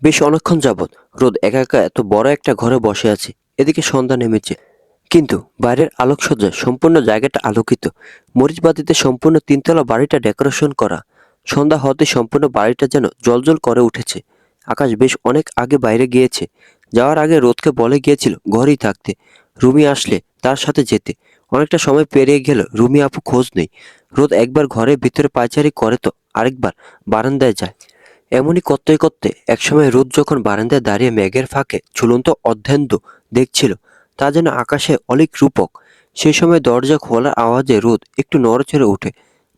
বেশ অনেকক্ষণ যাবৎ রোদ একা একা এত বড় একটা ঘরে বসে আছে। এদিকে সন্ধ্যা নেমেছে, কিন্তু বাইরের আলোকসজ্জায় সম্পূর্ণ জায়গাটা আলোকিত। মরিচবাতিতে সম্পূর্ণ তিনতলা বাড়িটা ডেকোরেশন করা। সন্ধ্যা হতে সম্পূর্ণ বাড়িটা যেন জ্বলজ্বল করে উঠেছে। আকাশ বেশ অনেক আগে বাইরে গিয়েছে। যাওয়ার আগে রোদকে বলে গিয়েছিল ঘরেই থাকতে, রুমি আসলে তার সাথে যেতে। অনেকটা সময় পেরিয়ে গেল, রুমি আপু খোঁজ নেই। রোদ একবার ঘরের ভিতরে পায়চারি করে তো আরেকবার বারান্দায় যায়। এমনই করতে করতে একসময় রোদ যখন বারান্দায় দাঁড়িয়ে মেঘের ফাঁকে ঝুলন্ত অর্ধেন্দু দেখছিল, তা যেন আকাশে অলিক রূপক। সেই সময় দরজা খোলার আওয়াজে রোদ একটু নড়েচড়ে ওঠে।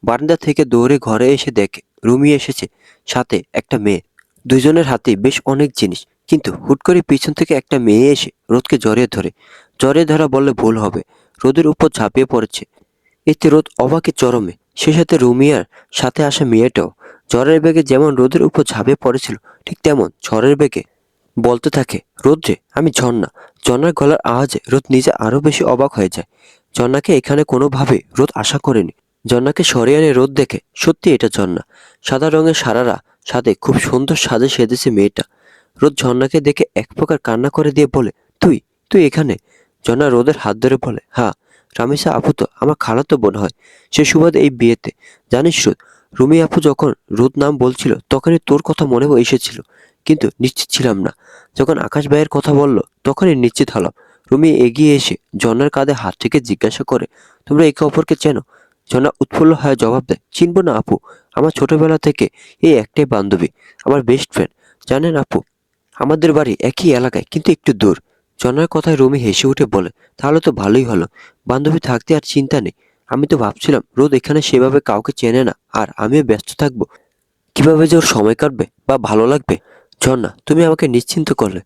বারান্দা থেকে দৌড়ে ঘরে এসে দেখে রুমি এসেছে, সাথে একটা মেয়ে। দুইজনের হাতেই বেশ অনেক জিনিস, কিন্তু হুট করে পিছন থেকে একটা মেয়ে এসে রোদকে জড়িয়ে ধরে। জড়িয়ে ধরা বললে ভুল হবে, রোদের উপর ঝাঁপিয়ে পড়েছে। এতে রোদ অবাকে চরমে, সে সাথে রুমিয়ার সাথে আসা মেয়েটাও। ঝড়ের বেগে যেমন রোদের উপর ঝাঁপিয়ে পড়েছিল, ঠিক তেমন ঝড়ের বেগে বলতে থাকে, রোদ রে, আমি ঝর্ণা। ঝর্ণার গলার আওয়াজে রোদ নিজে আরো বেশি অবাক হয়ে যায়। ঝর্ণাকে এখানে কোনোভাবে রোদ আশা করেনি। ঝর্ণাকে সরিয়ে এনে রোদ দেখে সত্যি এটা ঝর্ণা। সাদা রঙের সারারা, সাথে খুব সুন্দর সাজে সেজেছে মেয়েটা। রোদ ঝর্ণাকে দেখে এক প্রকার কান্না করে দিয়ে বলে, তুই তুই এখানে? ঝর্ণা রোদের হাত ধরে বলে, হ্যাঁ, রামিসা আপু তো আমার খালাতো বোন হয়, সে সুবাদে এই বিয়েতে। জানিস রোদ, রুমি আপু যখন রোদ নাম বলছিল তখনই তোর কথা মনে এসেছিল, কিন্তু নিশ্চিত ছিলাম না। যখন আকাশ ভাইয়ের কথা বলল তখনই নিশ্চিত হলাম। রুমি এগিয়ে এসে ঝর্ণার কাঁধে হাত থেকে জিজ্ঞাসা করে, তোমরা একে অপরকে চেনো? ঝর্ণা উৎফুল্ল হয়ে জবাব দেয়, চিনবো না আপু, আমার ছোটবেলা থেকে এই একটাই বান্ধবী, আমার বেস্ট ফ্রেন্ড। জানেন আপু, আমাদের বাড়ি একই এলাকায়, কিন্তু একটু দূর। ঝর্ণার কথায় রুমি হেসে উঠে বলে, তাহলে তো ভালোই হলো, বান্ধবী থাকতে আর চিন্তা নেই। আমি তো ভাবছিলাম রোদ এখানে সেভাবে কাউকে চেনে না, আর আমিও ব্যস্ত থাকবো, কিভাবে যে ওর সময় কাটবে বা ভালো লাগবে। ঝর্ণা, তুমি আমাকে নিশ্চিন্ত করলে।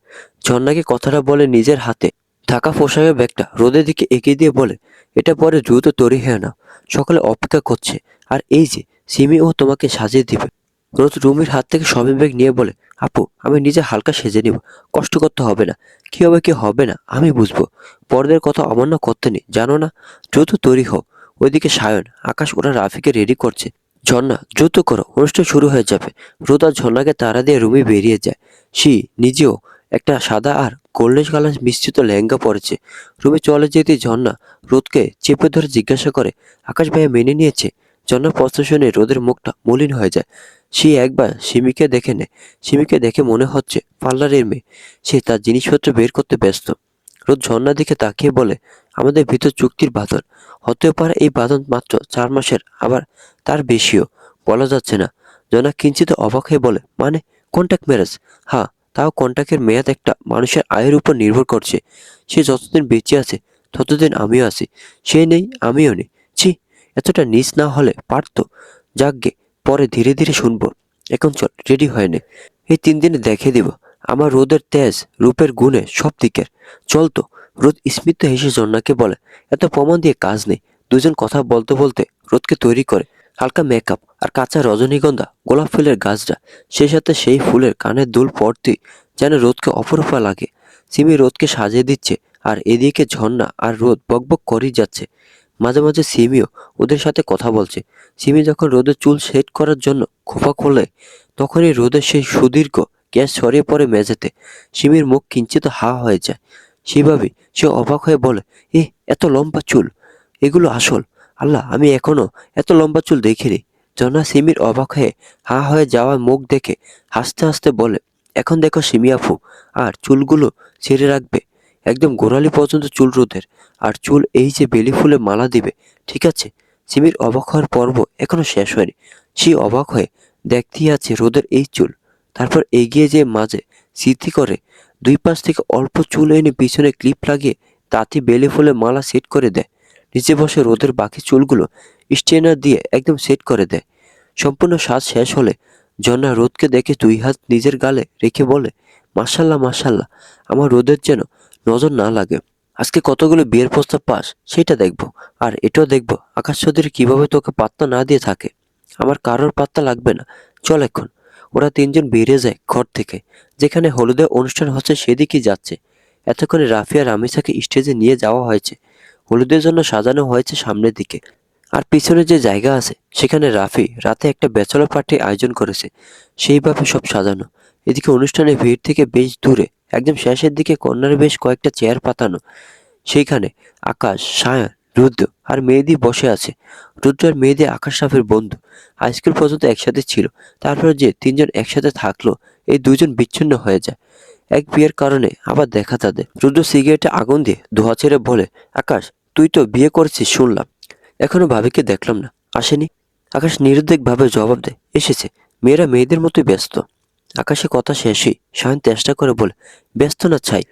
ঝর্ণাকে কথাটা বলে নিজের হাতে থাকা পোশাকের ব্যাগটা রোদের দিকে এগিয়ে দিয়ে বলে, এটা পরে দ্রুত তৈরি হয়ে নাও, সকালে অপেক্ষা করছে। আর এই যে সিমি, ও তোমাকে সাজিয়ে দিবে। রোদ রুমির হাত থেকে শপিং ব্যাগ নিয়ে বলে, আপু আমি নিজে হালকা সেজে নিব, কষ্ট করতে হবে না। কি হবে কি হবে না আমি বুঝবো, পরদের কথা অমান্য করতে নেই, জানো না। দ্রুত তৈরি হও। ওইদিকে সায়ন, আকাশ ওরা রাফিকে রেডি করছে। ঝর্ণা, দ্রুত করো, অনুষ্ঠান শুরু হয়ে যাবে। রোদ আর ঝর্ণাকে তাড়া দিয়ে রুমি বেরিয়ে যায়। সে নিজেও একটা সাদা আর গোল্ডেন কালার মিশ্রিত লেহেঙ্গা পরেছে। রুমে চলে যেতে ঝর্ণা রোদকে চেপে ধরে জিজ্ঞাসা করে, আকাশ ভাইয়া মেনে নিয়েছে? ঝর্ণার প্রশ্ন শুনে রোদের মুখটা মলিন হয়ে যায়। সে একবার সিমিকে দেখে নেয়। সিমিকে দেখে মনে হচ্ছে পার্লারের মেয়ে। সে তার জিনিসপত্র বের করতে ব্যস্ত। রোদ ঝর্ণার দিকে তাকিয়ে বলে, আমাদের ভিতর চুক্তির বাঁধন, হতেও পারে এই বাঁধন মাত্র 4 মাসের, আবার তার বেশিও, বলা যাচ্ছে না। জনা কিঞ্চিত অবাক হয়ে বলে, মানে কন্ট্যাক্ট ম্যারেজ? হ্যাঁ, তাও কন্ট্যাক্টের মেয়াদ একটা মানুষের আয়ের উপর নির্ভর করছে। সে যতদিন বেঁচে আছে ততদিন আমিও আছি, সে নেই আমিও নেই। ছি, এতটা নিচ না হলে পারতো। যাকগে, পরে ধীরে ধীরে শুনবো। এখন চল, রেডি হয়ে নে, এই 3 দিনে দেখে দিব আমার রোদের তেজ রূপের গুণে সব দিকের। চল তো। রোদ স্মিত হেসে জন্নাকে বলে, এত প্রমাণ দিয়ে কাজ নেই। দুজন কথা বলতে বলতে রোদকে তৈরি করে। হালকা মেকআপ আর কাঁচা রজনীগন্ধা গোলাপ ফুলের গাছটা, সেই সাথে সেই ফুলের কানের দুল পড়তেই যেন রোদকে অপরূপা লাগে। সিমি রোদকে সাজিয়ে দিচ্ছে, আর এদিকে ঝর্ণা আর রোদ বকবক করেই যাচ্ছে। মাঝে মাঝে সিমিও ওদের সাথে কথা বলছে। সিমি যখন রোদের চুল সেট করার জন্য খোপা খোলে, তখনই রোদের সেই সুদীর্ঘ গ্যাস ছড়িয়ে পড়ে মেঝেতে। সিমির মুখ কিঞ্চিত হা হয়ে যায়। সেভাবে সে অবাক হয়ে বলে, এত লম্বা চুল, এগুলো আসল? আল্লাহ, আমি এখনো এত লম্বা চুল দেখিনি। জনা সিমির অবাক হয়ে হা হয়ে যাওয়া মুখ দেখে হাসতে হাসতে বলে, এখন দেখো সিমি আপু, আর চুলগুলো ছেড়ে রাখবে, একদম গোড়ালি পর্যন্ত চুল রোদের। আর চুল এই যে বেলি ফুলে মালা দিবে, ঠিক আছে? সিমির অবাক হওয়ার পর্ব এখনো শেষ হয়নি। সে অবাক হয়ে দেখতেই আছে রোদের এই চুল। তারপর এগিয়ে যেয়ে মাঝে সিদ্ধি করে 2 পাশ থেকে অল্প চুল এনে পিছনে ক্লিপ লাগিয়ে তাতে বেলি ফুলে মালা সেট করে দেয়। নিচে বসে রোদের বাকি চুলগুলো স্ট্রেনার দিয়ে একদম সেট করে দেয়। সম্পূর্ণ সাজ শেষ হলে জন্না রোদকে দেখে 2 হাত নিজের গালে রেখে বলে, মাশাল্লাহ মাশাল্লাহ, আমার রোদের যেন নজর না লাগে। আজকে কতগুলো বিয়ের প্রস্তাব পাস সেটা দেখবো, আর এটাও দেখবো আকাশ চৌধুরী কিভাবে তোকে পাত্তা না দিয়ে থাকে। আমার কারোর পাত্তা লাগবে না, চল এখন। ওরা 3জন বেরিয়ে যায় ঘর থেকে। যেখানে হলুদের অনুষ্ঠান হচ্ছে সেদিকেই যাচ্ছে। এতক্ষণে রাফিয়া রামিসাকে স্টেজে নিয়ে যাওয়া হয়েছে। হলুদের জন্য সাজানো হয়েছে সামনের দিকে। আর পিছনে যে জায়গা আছে সেখানে রাফি রাতে একটা ব্যাচেলর পার্টি আয়োজন করেছে, সেইভাবে সব সাজানো। এদিকে অনুষ্ঠানের ভিড় থেকে বেশ দূরে একদম শেষের দিকে কর্নারে বেশ কয়েকটা চেয়ার পাতানো। সেইখানে আকাশ, সায়ন, রুদ্র আর মেহেদী বসে আছে। রুদ্র আর মেহেদী আকাশ রাফের বন্ধু। হাইস্কুল পর্যন্ত একসাথে ছিল। তারপর যে তিনজন একসাথে থাকলো, এই দুজন বিচ্ছিন্ন হয়ে যায় এক বিয়ের কারণে। আবার দেখা তাদের। রুদ্র সিগারেটে আগুন দিয়ে ধোঁয়া ছেড়ে বলে, আকাশ, তুই তো বিয়ে করেছিস শুনলাম। এখনো ভাবিকে দেখলাম না, আসেনি? আকাশ নিরুদ্বেগভাবে জবাব দেয়, এসেছে। মেয়েরা মেয়েদের মতোই ব্যস্ত। আকাশে কথা শেষই সায়ন চেষ্টা করে বলে, ব্যস্ত না ছাই,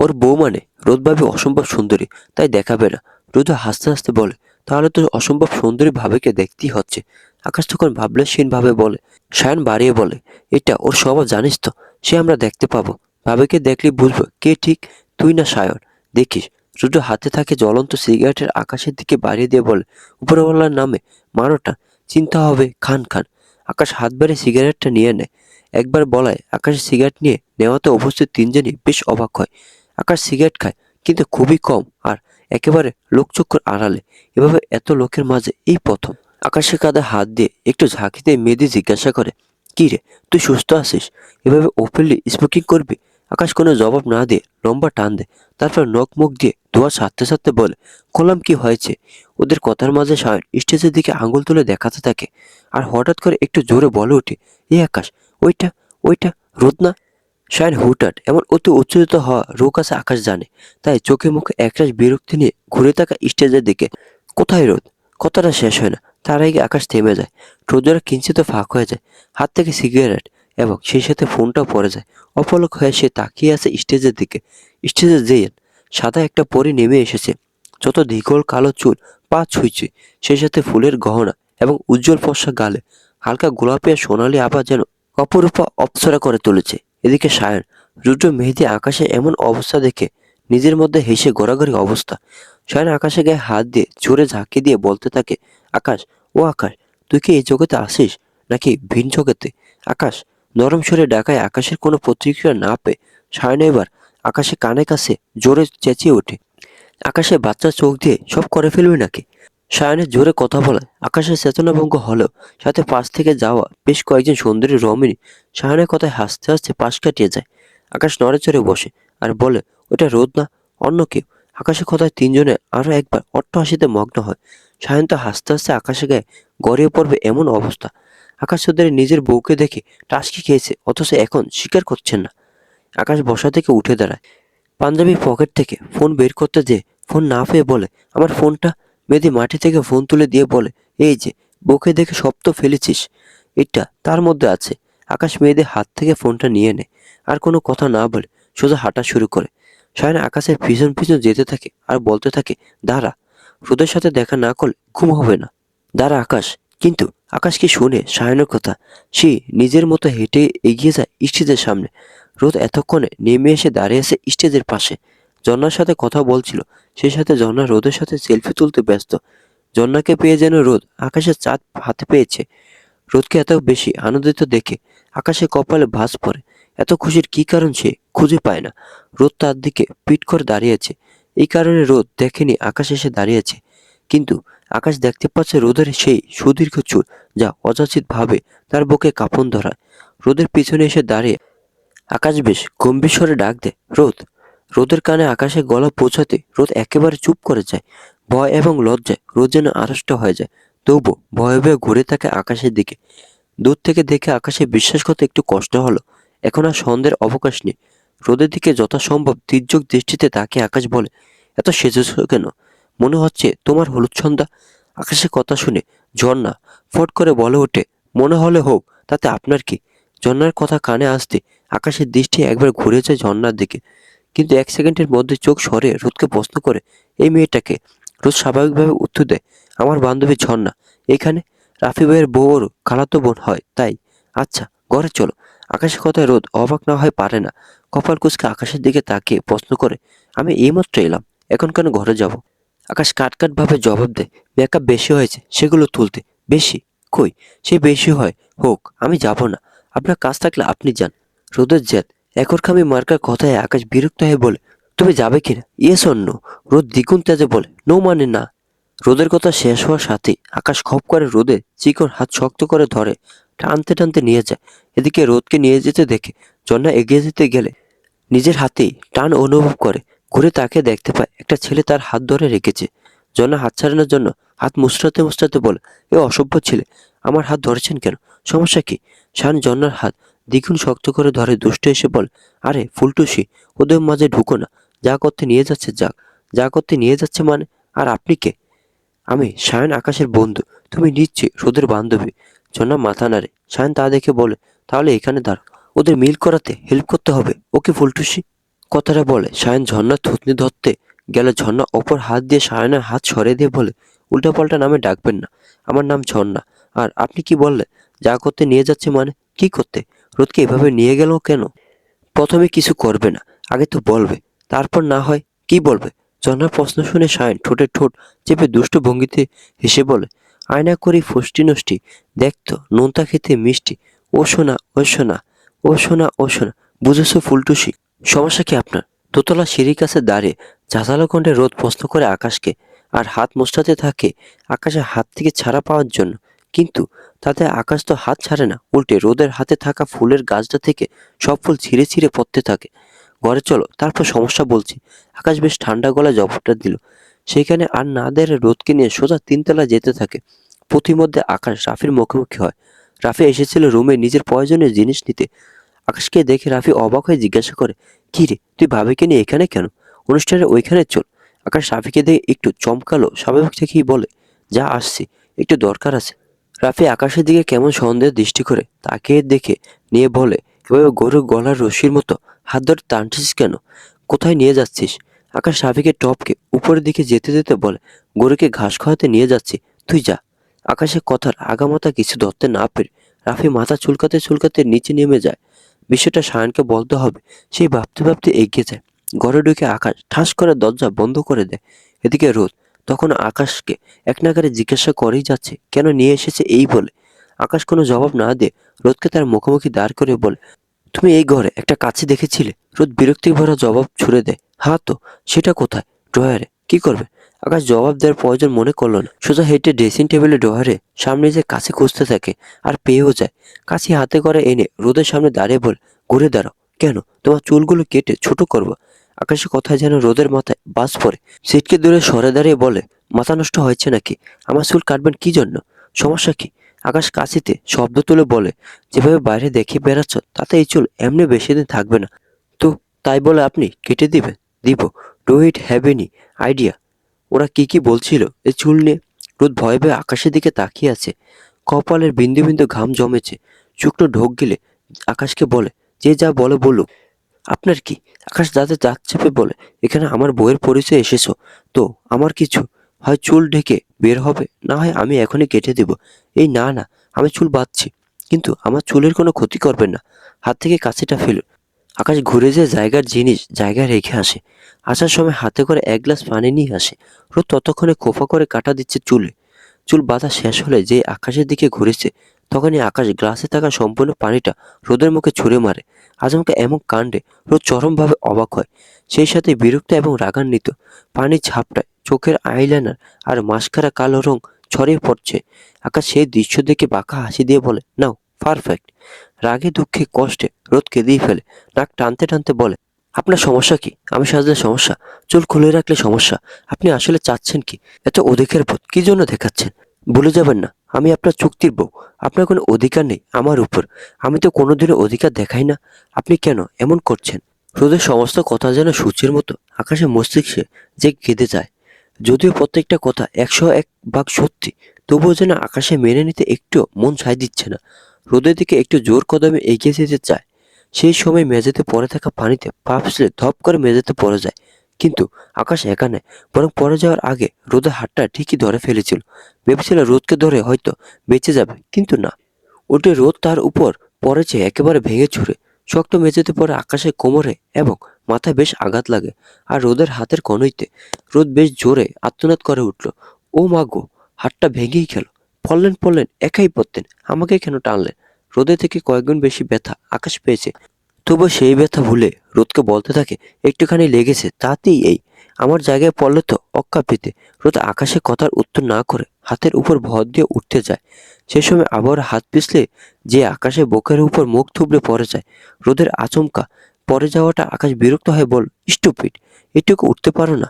ওর বউ মানে রোদভাবি অসম্ভব সুন্দরী, তাই দেখাবে না। রোদ হাসতে হাসতে বলে, তাহলে তো অসম্ভব সুন্দরী ভাবিকে দেখতেই হচ্ছে। আকাশ তখন ভাবলেশহীন ভাবে বলে, সায়ন বাড়িয়ে বলে, এটা ওর স্বভাব জানিস তো, সে আমরা দেখতে পাবো। ভাবিকে দেখলে বুঝবো কে ঠিক, তুই না সায়ন। দেখিস। রুদ্র হাতে থাকে জ্বলন্ত সিগারেটের আকাশের দিকে বাড়িয়ে দিয়ে বলে, উপরওয়ালার নামে মারোটা চিন্তা হবে খান খান। আকাশ হাত বাড়িয়ে সিগারেটটা নিয়ে নেয়। একবার বলায় আকাশের সিগারেট নিয়ে নেওয়াতে উপস্থিত তিনজনই বেশ অবাক হয়। আকাশ সিগারেট খায়, কিন্তু খুবই কম আর একেবারে লোকচক্ষুর আড়ালে। এভাবে এত লোকের মাঝে এই প্রথম। আকাশের কাঁধে হাত দিয়ে একটু ঝাঁকি দিয়ে মেয়েদি জিজ্ঞাসা করে, কি রে, তুই সুস্থ আছিস? এভাবে ওপেনলি স্মোকিং করবি? আকাশ কোনো জবাব না দিয়ে লম্বা টান দেয়। তারপর নখ মুখ দিয়ে ধোয়া ছাড়তে ছাড়তে বলে, কলাম কি হয়েছে? ওদের কথার মাঝে সায়ন স্টেজের দিকে আঙুল তুলে দেখাতে থাকে। আর হঠাৎ করে একটু জোরে বলে ওঠে, এ আকাশ, ওইটা, ওইটা রোদ না? সায়ন হুটহাট এমন অতি উচ্ছ্বসিত হওয়া রোগ আছে আকাশ জানে। তাই চোখে মুখে একরাশ বিরক্তি নিয়ে ঘুরে থাকা স্টেজের দিকে। কোথায় রোদ? কথাটা শেষ হয় না, তার আগে আকাশ থেমে যায়। রোদ্রা কিঞ্চিত ফাঁক হয়ে যায়। হাত থেকে সিগারেট এবং সেই সাথে ফোনটাও পড়ে যায়। অপলক হয়ে সে তাকিয়ে আছে স্টেজের দিকে। স্টেজে যেয়ে সাদা একটা পরি নেমে এসেছে। যত দীঘল কালো চুল পা ছুঁইছে, সেই সাথে ফুলের গহনা এবং উজ্জ্বল ফর্সা গালে হালকা গোলাপি আর সোনালি আভা যেন অপরূপা অপ্সরা করে তুলেছে। এদিকে সায়ন, রুদ্র, মেহেদী আকাশে এমন অবস্থা দেখে নিজের মধ্যে হেসে গড়াগড়ি অবস্থা। সায়ন আকাশে গায়ে হাত দিয়ে জোরে ঝাঁকি দিয়ে বলতে থাকে, আকাশ, ও আকাশ, তুই কি এই জগতে আসিস নাকি ভিন জগতে? আকাশ নরম সুরে ডাকায় আকাশের কোনো প্রতিক্রিয়া না পেয়ে সায়ন এবার আকাশে কানে কাছে জোরে চেঁচিয়ে ওঠে, আকাশে বাচ্চা চোখ দিয়ে সব করে ফেলবি নাকি? সায়নের জোরে কথা বলায় আকাশের চেতনাভঙ্গ হলেও সাথে পাশ থেকে যাওয়া বেশ কয়েকজন সুন্দরী রমণী সায়নের কথায় হাসতে হাসতে পাশ কাটিয়ে যায়। আকাশ নড়ে চড়ে বসে আর বলে, ওটা রোদ না, অন্য কেউ। আকাশের কথায় তিনজনে আরো একবার অট্ট হাসিতে মগ্ন হয়। সায়ন তো হাসতে হাসতে আকাশে গায়ে গড়িয়ে পড়বে এমন অবস্থা। আকাশ ওদের নিজের বউকে দেখে টাসকি খেয়েছে, অথচ এখন স্বীকার করছেন না। আকাশ বসা থেকে উঠে দাঁড়ায়। পাঞ্জাবি পকেট থেকে ফোন বের করতে যেয়ে ফোন না পেয়ে বলে, আমার ফোনটা? মেয়েদি মাটি থেকে ফোন তুলে দিয়ে বলে, এই যে, বউকে দেখে সব তো ফেলেছিস, এটা তার মধ্যে আছে। আকাশ মেয়েদের হাত থেকে ফোনটা নিয়ে নেয়। আর কোনো কথা না বলে সোজা হাঁটা শুরু করে। সায়ন আকাশের পিছন পিছন যেতে থাকে আর বলতে থাকে, দাঁড়া, রোদের সাথে দেখা না করলে ঘুম হবে না। দাঁড়া আকাশ। কিন্তু আকাশ কি শুনে সায়নের কথা? সে নিজের মতো হেঁটে এগিয়ে যায় স্টেজের সামনে। রোদ এতক্ষণে নেমে এসে দাঁড়িয়ে আছে স্টেজের পাশে। ঝর্ণার সাথে কথা বলছিল। সেই সাথে ঝর্ণা রোদের সাথে সেলফি তুলতে ব্যস্ত। ঝর্ণাকে পেয়ে যেন রোদ আকাশের চাঁদ হাতে পেয়েছে। রোদকে এত বেশি আনন্দিত দেখে আকাশে কপালে ভাঁজ পড়ে। এত খুশির কি কারণ সে খুঁজে পায় না। রোদ তার দিকে পিট করে দাঁড়িয়েছে। এই কারণে রোদ দেখেনি আকাশ এসে দাঁড়িয়েছে। কিন্তু আকাশ দেখতে পাচ্ছে রোদের সেই সুদীর্ঘ চুল, যা অযাচিত ভাবে তার বুকে কাঁপন ধরায়। রোদের পিছনে এসে দাঁড়িয়ে আকাশ বেশ গম্ভীর স্বরে ডাক দেয়, রোদ। রোদের কানে আকাশে গলা পৌঁছাতে রোদ একেবারে চুপ করে যায়। ভয় এবং লজ্জায় রোদ যেন আড়ষ্ট হয়ে যায়। তবু ভয়ে ভয়ে ঘুরে থাকে আকাশের দিকে। দূর থেকে দেখে আকাশে বিশ্বাস করতে একটু কষ্ট হলো। এখন আর সন্দেহের অবকাশ নেই। রোদের দিকে যথাসম্ভব তির্যক দৃষ্টিতে তাকিয়ে আকাশ বলে, এত সেজেছ কেন? মনে হচ্ছে তোমার হলুদ সন্ধ্যা। আকাশের কথা শুনে ঝর্ণা ফট করে বলে ওঠে, মনে হলে হোক, তাতে আপনার কি? ঝর্ণার কথা কানে আসতে আকাশের দৃষ্টি একবার ঘুরে যায় ঝর্ণার দিকে। কিন্তু এক সেকেন্ডের মধ্যে চোখ সরে রোদকে প্রশ্ন করে, এই মেয়েটাকে? রোদ স্বাভাবিকভাবে উত্তর দেয়, আমার বান্ধবী ঝর্ণা। এখানে রাফি ভাইয়ের বউরও খালাতো বোন হয়, তাই। আচ্ছা, ঘরে চলো। আকাশের কথায় রোদ অবাক না হয় পারে না। কপাল কুঁচকে আকাশের দিকে তাকিয়ে প্রশ্ন করে, আমি এইমাত্র এলাম, এখন কেন ঘরে যাব? আকাশ কাট কাট ভাবে জবাব দেয়, মেকআপ বেশি হয়েছে সেগুলো তুলতে। বেশি? কই, সে বেশি হয় হোক, আমি যাব না। আপনার কাজ থাকলে আপনি যান। রোদের জেদ একরখামি মার্কার কথায় আকাশ বিরক্ত হয়ে বলে, তুমি যাবে কিনা, ইয়েস অর নো? রোদ দ্বিগুণ তেজে বলে, নো মানে না। রোদের কথা শেষ হওয়ার সাথেই আকাশ খপ করে রোদে চিকন হাত শক্ত করে ধরে টানতে টানতে নিয়ে যায়। এদিকে রোদকে নিয়ে যেতে দেখে ঝর্ণা এগিয়ে যেতে গেলে নিজের হাতেই টান অনুভব করে, ঘুরে তাকে দেখতে পায় একটা ছেলে তার হাত ধরে রেখেছে। ঝর্ণা হাত ছাড়ানোর জন্য হাত মুচড়াতে মুচড়াতে বলে, এ অসভ্য ছেলে, আমার হাত ধরেছেন কেন? সমস্যা কি? শান ঝর্ণার হাত দ্বিগুণ শক্ত করে ধরে দুষ্ট এসে বলে, আরে ফুলটুসি, ওদের মাঝে ঢুকো না। যা করতে নিয়ে যাচ্ছে যাক। যা করতে নিয়ে যাচ্ছে মানে? আর আপনি কে? আমি সায়ন আকাশের বন্ধু। তুমি নিশ্চয়ই রোদের বান্ধবী। ঝর্ণা মাথা নাড়ে। সায়ন তা দেখে বলে, তাহলে এখানে দাঁড়াও, ওদের মিল করাতে হেল্প করতে হবে, ওকে ফুলটুসি। কথাটা বলে সায়ন ঝর্ণার থুতনি ধরতে গেলে ঝর্ণা অপর হাত দিয়ে সায়নের হাত সরিয়ে দিয়ে বলে, উল্টাপাল্টা নামে ডাকবেন না, আমার নাম ঝর্ণা। আর আপনি কি বললে? যা করতে নিয়ে যাচ্ছে মানে? কি করতে? রোদকে এভাবে নিয়ে গেল কেন? প্রথমে কিছু করবে না, আগে তো বলবে, তারপর না হয় কি বলবে? ঝর্ণার প্রশ্ন শুনে সায়ন ঠোঁটে ঠোঁট চেপে দুষ্ট ভঙ্গিতে হেসে বলে, আয়না করি ফষ্টি নষ্টি, দেখতো নোনতা খেতে মিষ্টি, ও সোনা ও সোনা, ও সোনা ও সোনা, বুঝেছো ফুলটুসি? সমস্যা কি আপনার? দোতলা সিঁড়ির কাছে দাঁড়িয়ে ঝাঁঝালো কণ্ঠে রোদ প্রশ্ন করে আকাশকে, আর হাত মোছড়াতে থাকে আকাশের হাত থেকে ছাড়া পাওয়ার জন্য। কিন্তু তাতে আকাশ তো হাত ছাড়ে না, উল্টে রোদের হাতে থাকা ফুলের গাছটা থেকে সব ফুল ছিঁড়ে ছিঁড়ে পড়তে থাকে। ঘরে চলো, তারপর সমস্যা বলছি। আকাশ বেশ ঠান্ডা গলায় জবাবটা দিল। সেখানে আর না দেরে রোদকে নিয়ে সোজা তিনতলা যেতে থাকে। পথিমধ্যে আকাশ রাফির মুখোমুখি হয়। রাফি এসেছিল রুমে নিজের প্রয়োজনীয় জিনিস নিতে। আকাশকে দেখে রাফি অবাক হয়ে জিজ্ঞাসা করে, কি রে, তুই ভাবিকে নিয়ে এখানে কেন? অনুষ্ঠানের ওইখানে চল। আকাশ রাফিকে দেখে একটু চমকালো, স্বাভাবিক থেকেই বলে, যা আসছি, একটু দরকার আছে। রাফি আকাশের দিকে কেমন সন্দেহের দৃষ্টি করে তাকিয়ে দেখে নিয়ে বলে, এভাবে গরুর গলার রশির মতো হাত ধরে টানছিস কেন? কোথায় নিয়ে যাচ্ছিস? আকাশ রাফিকে টপকে উপরের দিকে যেতে যেতে বলে, গরুকে ঘাস খাওয়াতে নিয়ে যাচ্ছি, তুই যা। আকাশের কথার আগামাথা কিছু ধরতে না পেরে রাফি মাথা চুলকাতে চুলকাতে নিচে নেমে যায়। বিষয়টা সায়নকে বলতে হবে, সেই ভাবতে ভাবতে এগিয়ে যায়। ঘরে ঢুকে আকাশ ঠাস করে দরজা বন্ধ করে দেয়। এদিকে রোদ তখন আকাশকে এক নাগারে জিজ্ঞাসা করেই যাচ্ছে, কেন নিয়ে এসেছে এই বলে। আকাশ কোনো জবাব না দিয়ে রোদকে তার মুখোমুখি দাঁড় করে বলে, তুমি এই ঘরে একটা কাছি দেখেছিলে? রোদ বিরক্তি ভরা জবাব ছুড়ে দেয়, হ্যাঁ তো, সেটা কোথায়? ড্রয়ারে। কি করবে? আকাশ জবাব দেওয়ার প্রয়োজন মনে করলো না, সোজা হেঁটে ড্রেসিং টেবিলে ড্রয়ারে সামনে যে কাছে খুঁজতে থাকে, আর পেয়েও যায়। কাছি হাতে করে এনে রোদের সামনে দাঁড়িয়ে বলে, ঘুরে দাঁড়াও। কেন? তোমার চুলগুলো কেটে ছোট করবো? আকাশের কথায় যেন রোদের মাথায় বাজ পড়ে। সিটকে দূরে সরে দাঁড়িয়ে বলে, মাথা নষ্ট হয়েছে নাকি? আমার চুল কাটবেন কি জন্য? সমস্যা কি? আকাশ কাশিতে শব্দ তুলে বলে, যেভাবে বাইরে দেখে বেড়াচ্ছ তাতে এই চুল এমনি বেশি দিন থাকবে না। তো তাই বলে আপনি কেটে দিবেন? দিব। Do it have any idea ওরা কি কি বলছিল এই চুল নিয়ে? রোদ ভয়ে ভয়ে আকাশের দিকে তাকিয়ে আছে। কপালের বিন্দু বিন্দু ঘাম জমেছে। শুকনো ঢোক গিলে আকাশকে বলে, যে যা বলে বলুক। আপনার কি? আকাশ দাঁতে দাঁত চেপে বলে, এখানে আমার বইয়ের পরিচয় এসেছো তো আমার কিছু হয় চুল ঢেকে বের হবে, না হয় আমি এখনই কেটে দেব। এই না না, আমি চুল বাঁধছি, কিন্তু আমার চুলের কোনো ক্ষতি করবেন না। হাত থেকে কাছিটা ফেলুন। আকাশ ঘুরে যে জায়গার জিনিস জায়গায় রেখে আসে। আসার সময় হাতে করে এক গ্লাস পানি নিয়ে আসে। রোদ ততক্ষণে খোফা করে কাটা দিচ্ছে চুলে। চুল বাঁধা শেষ হলে যে আকাশের দিকে ঘুরেছে, তখনই আকাশ গ্লাসে থাকা সম্পূর্ণ পানিটা রোদের মুখে ছুঁড়ে মারে। আচমকা এমন কাণ্ডে রোদ চরমভাবে অবাক হয়, সেই সাথে বিরক্ত এবং রাগান্বিত। পানির ঝাপটায় চোখের আইলাইনার আর মাস্কারা কালো রং ছড়িয়ে পড়ছে। আকাশ সেই দৃশ্য দেখে বাঁকা হাসি দিয়ে বলে, নাও, পারফেক্ট। রাগে দুঃখে কষ্টে রোদ কেঁদেই ফেলে। নাক টানতে টানতে বলে, আপনার সমস্যা কি? আমি সাজলে সমস্যা? চুল খুলে রাখলে সমস্যা? আপনি আসলে চাচ্ছেন কি? এত অধিকার বোধ কি জন্য দেখাচ্ছেন? ভুলে যাবেন না, আমি আপনার চুক্তির বউ। আপনার কোনো অধিকার নেই আমার উপর। আমি তো কোনোদিনও অধিকার দেখাই না। আপনি কেন এমন করছেন? রোদের সমস্ত কথা যেন সূচের মতো আকাশে মস্তিষ্কে যে কেঁদে যায়। যদিও প্রত্যেকটা কথা 101 ভাগ সত্যি, তবুও যেন আকাশে মেনে নিতে একটুও মন সায় দিচ্ছে না। রোদের দিকে একটু জোর কদমে এগিয়ে যেতে চায়। সেই সময় মেঝেতে পড়ে থাকা পানিতে পা পিছলে ধপ করে মেঝেতে পড়ে যায়। কিন্তু আকাশ একা নয়, বরং পড়ে যাওয়ার আগে রোদের হাতটা ঠিকই ধরে ফেলেছিল। ভেবেছিল রোদকে ধরে হয়তো বেঁচে যাবে, কিন্তু না, উল্টে রোদ তার উপর পড়েছে একেবারে ভেঙে চুরে। শক্ত মেঝেতে পড়ে আকাশের কোমরে এবং মাথায় বেশ আঘাত লাগে। আর রোদের হাতের কনুইতে রোদ বেশ জোরে আর্তনাদ করে উঠল, ও মা গো, হাতটা ভেঙেই গেল। পড়লেন পড়লেন, একাই পড়তেন, আমাকে কেন টানলেন? রোদের থেকে কয়েকগুণ বেশি ব্যথা আকাশ পেয়েছে। তবু সেই ব্যথা ভুলে রোদকে বলতে থাকে, একটুখানি লেগেছে, তাতেই এই। আমার জায়গায় পড়লে তো অক্কা পেতে। রোদ আকাশে কথার উত্তর না করে হাতের উপর ভর দিয়ে উঠতে যায়। সে সময় আবার হাত পিছলে যে আকাশে বুকের উপর মুখ থুবড়ে পড়ে যায়। রোদের আচমকা পড়ে যাওয়াটা আকাশ বিরক্ত হয়ে বলল, স্টুপিড, এটুকু উঠতে পারো না?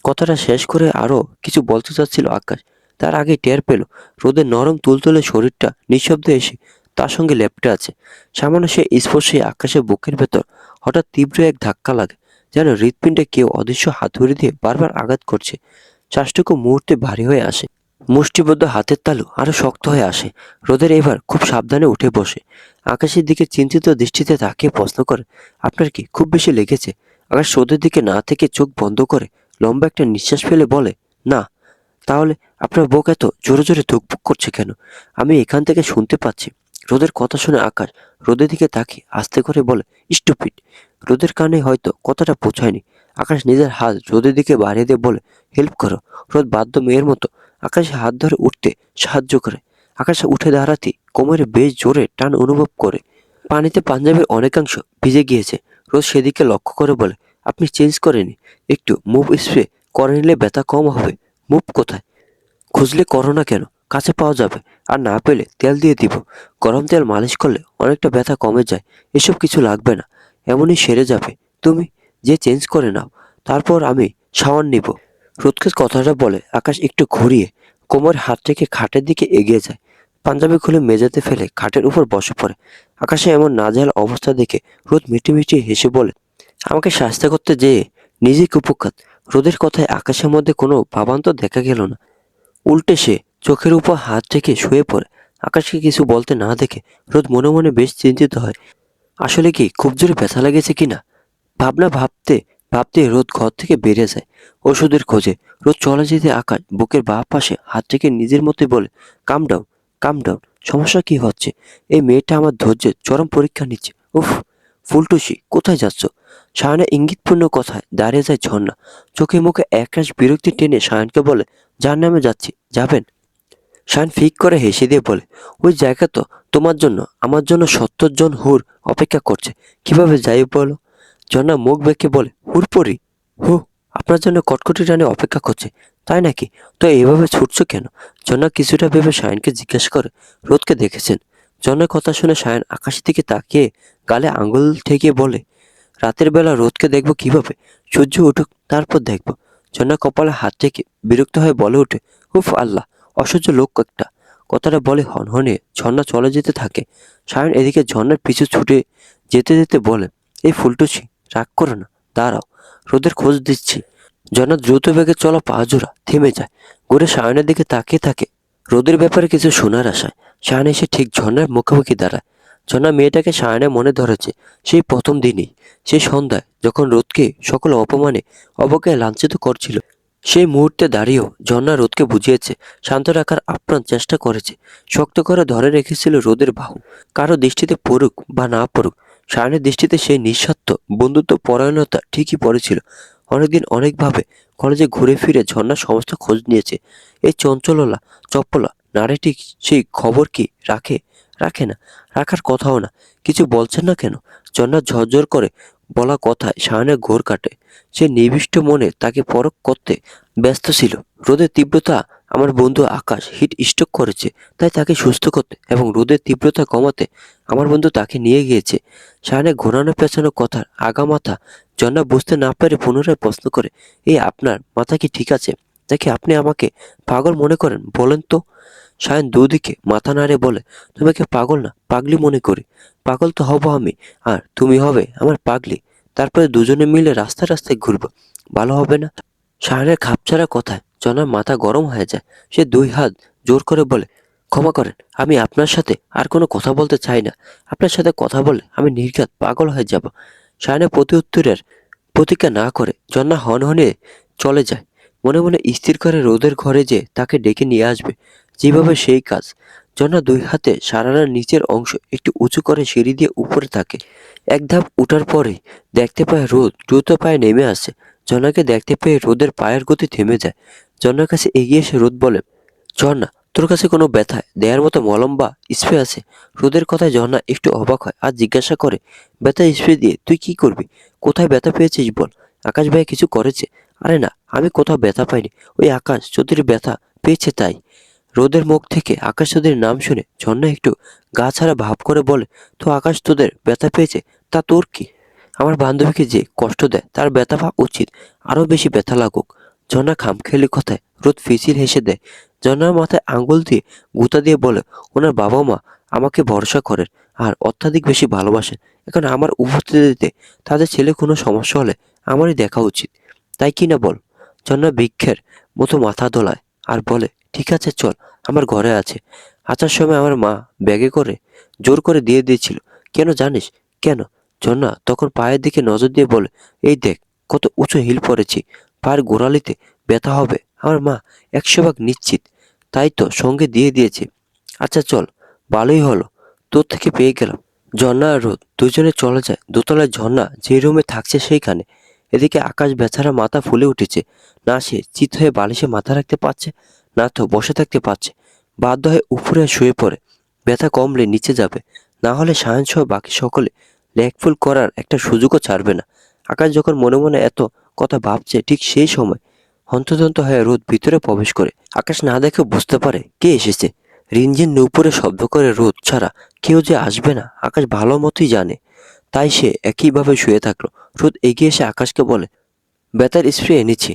কথাটা শেষ করে আরো কিছু বলতে চাচ্ছিল আকাশ, তার আগে টের পেল রোদের নরম তুলতুলে শরীরটা নিঃশব্দে এসে তার সঙ্গে লেপ্টে আছে। সামান্য সে স্পর্শে আকাশের বুকের ভেতর হঠাৎ তীব্র এক ধাক্কা লাগে, যেন হৃৎপিণ্ডে কেউ অদৃশ্য হাতুড়ি দিয়ে বারবার আঘাত করছে। শ্বাসটুকু মুহূর্তে ভারী হয়ে আসে, মুষ্টিবদ্ধ হাতের তালু আরো শক্ত হয়ে আসে। রোদের এবার খুব সাবধানে উঠে বসে আকাশের দিকে চিন্তিত দৃষ্টিতে তাকিয়ে প্রশ্ন করে, আপনার কি খুব বেশি লেগেছে? আকাশ রোদের দিকে না থেকে চোখ বন্ধ করে লম্বা একটা নিঃশ্বাস ফেলে বলে, না। তাহলে আপনার বুক এত জোরে জোরে ধুকপুক করছে কেন? আমি এখান থেকে শুনতে পাচ্ছি। রোদের কথা শুনে আকাশ রোদের দিকে তাকিয়ে আস্তে করে বলে, স্টুপিড। রোদের কানে হয়তো কথাটা পৌঁছায়নি। আকাশ নিজের হাত রোদের দিকে বাড়িয়ে দিয়ে বলে, হেল্প করো। রোদ বাধ্য মেয়ের মতো আকাশে হাত ধরে উঠতে সাহায্য করে। আকাশে উঠে দাঁড়াতে কোমরে বেশ জোরে টান অনুভব করে। পানিতে পাঞ্জাবের অনেকাংশ ভিজে গিয়েছে। রোদ সেদিকে লক্ষ্য করে বলে, আপনি চেঞ্জ করেনি? একটু মুভ স্প্রে করে নিলে ব্যথা কম হবে। মুভ কোথায়? খুঁজলে করো না কেন? কাছে পাওয়া যাবে। আর না পেলে তেল দিয়ে দিব। গরম তেল মালিশ করলে অনেকটা ব্যথা কমে যায়। এসব কিছু লাগবে না, এমনই সেরে যাবে। তুমি যে চেঞ্জ করে নাও, তারপর আমি শাওয়ার নিব। রোদকে কথাটা বলে আকাশ একটু ঘুরিয়ে কোমর হাত থেকে খাটের দিকে এগিয়ে যায়। পাঞ্জাবি খুলে মেঝেতে ফেলে খাটের উপর বসে পড়ে। আকাশে এমন নাজেহাল অবস্থা দেখে রোদ মিটি মিটি হেসে বলে, আমাকে শাস্তি করতে যেয়ে নিজেই কুপকাত। রোদের কথায় আকাশের মধ্যে কোনো ভাবান্তর দেখা গেল না। উল্টে সে চোখের উপর হাত রেখে শুয়ে পড়ে। আকাশকে কিছু বলতে না দেখে রোদ মনে মনে বেশ চিন্তিত হয়। আসলে কি খুব জোরে ব্যথা লেগেছে কিনা ভাবনা ভাবতে ভাবতে রোদ ঘর থেকে বেরিয়ে যায় ওষুধের খোঁজে। রোদ চলে যেতে আকাশ বুকের বাঁ পাশে হাত রেখে নিজের মতোই বলে, কাম ডাউন, কাম ডাউন। সমস্যা কি হচ্ছে? এই মেয়েটা আমার ধৈর্যের চরম পরীক্ষা নিচ্ছে। উফ, ফুলটুসি, কোথায় যাচ্ছ? সায়নের ইঙ্গিতপূর্ণ কথায় দাঁড়িয়ে যায় ঝর্ণা। চোখে মুখে একরাশ বিরক্তি টেনে সায়নকে বলে, যার নামে যাচ্ছি, যাবেন? শান ফিক করে হেসে দিয়ে বলে, ওই জায়গা তো তোমার জন্য আমার জন্য 70 জন হুর অপেক্ষা করছে। কিভাবে যাই বলো? ঝর্ণা মুখ বেঁকে বলে, হুরপরি? হু, আপনার জন্য কটকটি রানী অপেক্ষা করছে, তাই নাকি? তো এইভাবে ছুটছো কেন? ঝর্ণা কিছুটা ভেবে সায়নকে জিজ্ঞাসা করে, রোদকে দেখেছেন? ঝর্ণার কথা শুনে সায়ন আকাশের দিকে তাকিয়ে গালে আঙুল ঠেকিয়ে বলে, রাতের বেলা রোদকে দেখবো কিভাবে? সূর্য উঠুক, তারপর দেখবো। ঝর্ণা কপালে হাত রেখে বিরক্ত হয়ে বলে ওঠে, উফ আল্লাহ, অসহ্য লোক একটা। কথাটা বলে হনহনে ঝর্ণা চলে যেতে থাকে। সায়ন এদিকে ঝর্ণার পিছু ছুটে যেতে যেতে বলে, এই ফুলটুসি, রাগ করো না, দাঁড়াও, রোদের খোঁজ দিচ্ছি। ঝর্ণা দ্রুত বেগে চলা পা জোড়া থেমে যায়, ঘুরে সায়নের দিকে তাকিয়ে থাকে রোদের ব্যাপারে কিছু শোনার আশায়। সায়ন এসে ঠিক ঝর্ণার মুখোমুখি দাঁড়ায়। ঝর্ণা মেয়েটাকে সায়নের মনে ধরেছে সেই প্রথম দিনই, সেই সন্ধ্যায় যখন রোদকে সকল অপমানে অবজ্ঞায় লাঞ্ছিত করছিল। সেই মুহূর্তে দাঁড়িয়েও ঝর্ণা রোদকে বুঝিয়েছে, শান্ত রাখার আপ্রাণ চেষ্টা করেছে, শক্ত করে ধরে রেখেছিল রোদের বাহু। কারো দৃষ্টিতে পড়ুক বা না পড়ুক, সায়নের দৃষ্টিতে সেই নিঃস্বার্থ বন্ধুত্ব পরায়ণতা ঠিকই পড়েছিল। অনেকদিন অনেকভাবে কলেজে ঘুরে ফিরে ঝর্ণার সমস্ত খোঁজ নিয়েছে। এই চঞ্চললা চপলা নারীটি সেই খবর কি রাখে? রাখে না, রাখার কথাও না। কিছু বলছেন না কেন? ঝর্ণা ঝরঝর করে বলা কথায় সায়নের ঘোর কাটে। সে নিবিষ্ট মনে তাকে পরখ করতে ব্যস্ত ছিল। রোদের তীব্রতা আমার বন্ধু আকাশ হিট স্ট্রোক করেছে, তাই তাকে সুস্থ করতে এবং রোদের তীব্রতা কমাতে আমার বন্ধু তাকে নিয়ে গিয়েছে। সায়নের ঘোরানো পেছানো কথার আগামাথা ঝর্ণা বুঝতে না পেরে পুনরায় প্রশ্ন করে, এই আপনার মাথা কি ঠিক আছে? নাকি আপনি আমাকে পাগল মনে করেন, বলেন তো? সায়ন দুদিকে মাথা নাড়ে বলে, তোমাকে পাগল না, পাগলি মনে করি। পাগল তো হব আমি, আর তুমি হবে আমার পাগলি। তারপরে দুজনে মিলে রাস্তায় রাস্তায় ঘুরবো, ভালো হবে না? সায়নের খাপছাড়া কথায় জনার মাথা গরম হয়ে যায়। সে দুই হাত জোর করে বলে, ক্ষমা করেন, আমি আপনার সাথে আর কোনো কথা বলতে চাই না। আপনার সাথে কথা বলে আমি নির্ঘাত পাগল হয়ে যাব। সায়নের প্রতি উত্তরের প্রতীক্ষা না করে জন্না হনহনে চলে যায়। মনে মনে স্থির করে রোদের ঘরে যে তাকে ডেকে নিয়ে আসবে। যেভাবে সেই কাজ। জন্না দুই হাতে সারানার নিচের অংশ একটু উঁচু করে সিঁড়ি দিয়ে উপরে থাকে। এক ধাপ উঠার পরে দেখতে পায় রোদ দ্রুত পায়ে নেমে আসে। জন্নাকে দেখতে পেয়ে রোদের পায়ের গতি থেমে যায়। জন্নার কাছে এগিয়ে এসে রোদ বলে, ঝর্ণা, তোর কাছে কোনো ব্যথায় দেয়ার মতো মলম বা স্প্রে আছে? রোদের কথায় ঝর্ণা একটু অবাক হয় আর জিজ্ঞাসা করে, ব্যথা স্প্রে দিয়ে তুই কি করবি? কোথায় ব্যথা পেয়েছিস বল? আকাশ ভাই কিছু করেছে? আরে না, আমি কোথাও ব্যথা পাইনি, ওই আকাশ চৌধুরী ব্যথা পেয়েছে তাই। রোদের মুখ থেকে আকাশ চৌধুরীর নাম শুনে ঝর্ণা একটু গা ছাড়া ভাব করে বলে, তো আকাশ তোদের ব্যথা পেয়েছে, তা তোর কি? আমার বান্ধবীকে যে কষ্ট দেয় তার ব্যথা পাওয়া উচিত, আরো বেশি ব্যথা লাগুক। ঝর্ণা খামখেয়ালি কথায় রোদ ফিসিল হেসে দেয়। ঝর্ণার মাথায় আঙ্গুল দিয়ে গুঁতা দিয়ে বলে, ওনার বাবা মা আমাকে ভরসা করেন আর অত্যাধিক বেশি ভালোবাসেন। এখন আমার উপস্থিতিতে তাদের ছেলে কোনো সমস্যা হলে আমারই দেখা উচিত, তাই কি না বল? ঝর্ণা ভিক্ষের মতো মাথা দোলায় আর বলে, ঠিক আছে চল, আমার ঘরে আছে। আসার সময় আমার মা ব্যাগে করে জোর করে দিয়ে দিয়েছিল। কেন জানিস? কেন? ঝর্ণা তখন পায়ের দিকে নজর দিয়ে বলে, এই দেখ কত উঁচু হিল পড়েছি, পায়ের গোড়ালিতে ব্যথা হবে আমার মা 100 ভাগ নিশ্চিত, তাই তো সঙ্গে দিয়ে দিয়েছে। আচ্ছা চল, ভালোই হলো তোর থেকে পেয়ে গেলাম। ঝর্ণা আর রোদ দুজনে চলে যায় দোতলায়। ঝর্ণা যে রুমে থাকছে সেইখানে। এদিকে আকাশ বেচারা মাথা ফুলে উঠেছে। না সে চিত হয়ে বালিশে মাথা রাখতে পারছে, না তো বসে থাকতে পারছে। বাধ্য হয়ে উপরে শুয়ে পড়ে। ব্যথা কমলে নিচে যাবে, না হলে সায়ন সহ বাকি সকলে লেগফুল করার একটা সুযোগও ছাড়বে না। আকাশ যখন মনে মনে এত কথা ভাবছে, ঠিক সেই সময় হন্তদন্ত হয়ে রোদ ভিতরে প্রবেশ করে। আকাশ না দেখে বুঝতে পারে কে এসেছে। রিনঝিন নূপুরে শব্দ করে রোদ ছাড়া কেউ যে আসবে না আকাশ ভালো মতোই জানে, তাই সে একইভাবে শুয়ে থাকলো। রোদ এগিয়ে এসে আকাশকে বলে, ব্যথার স্প্রে এনেছি,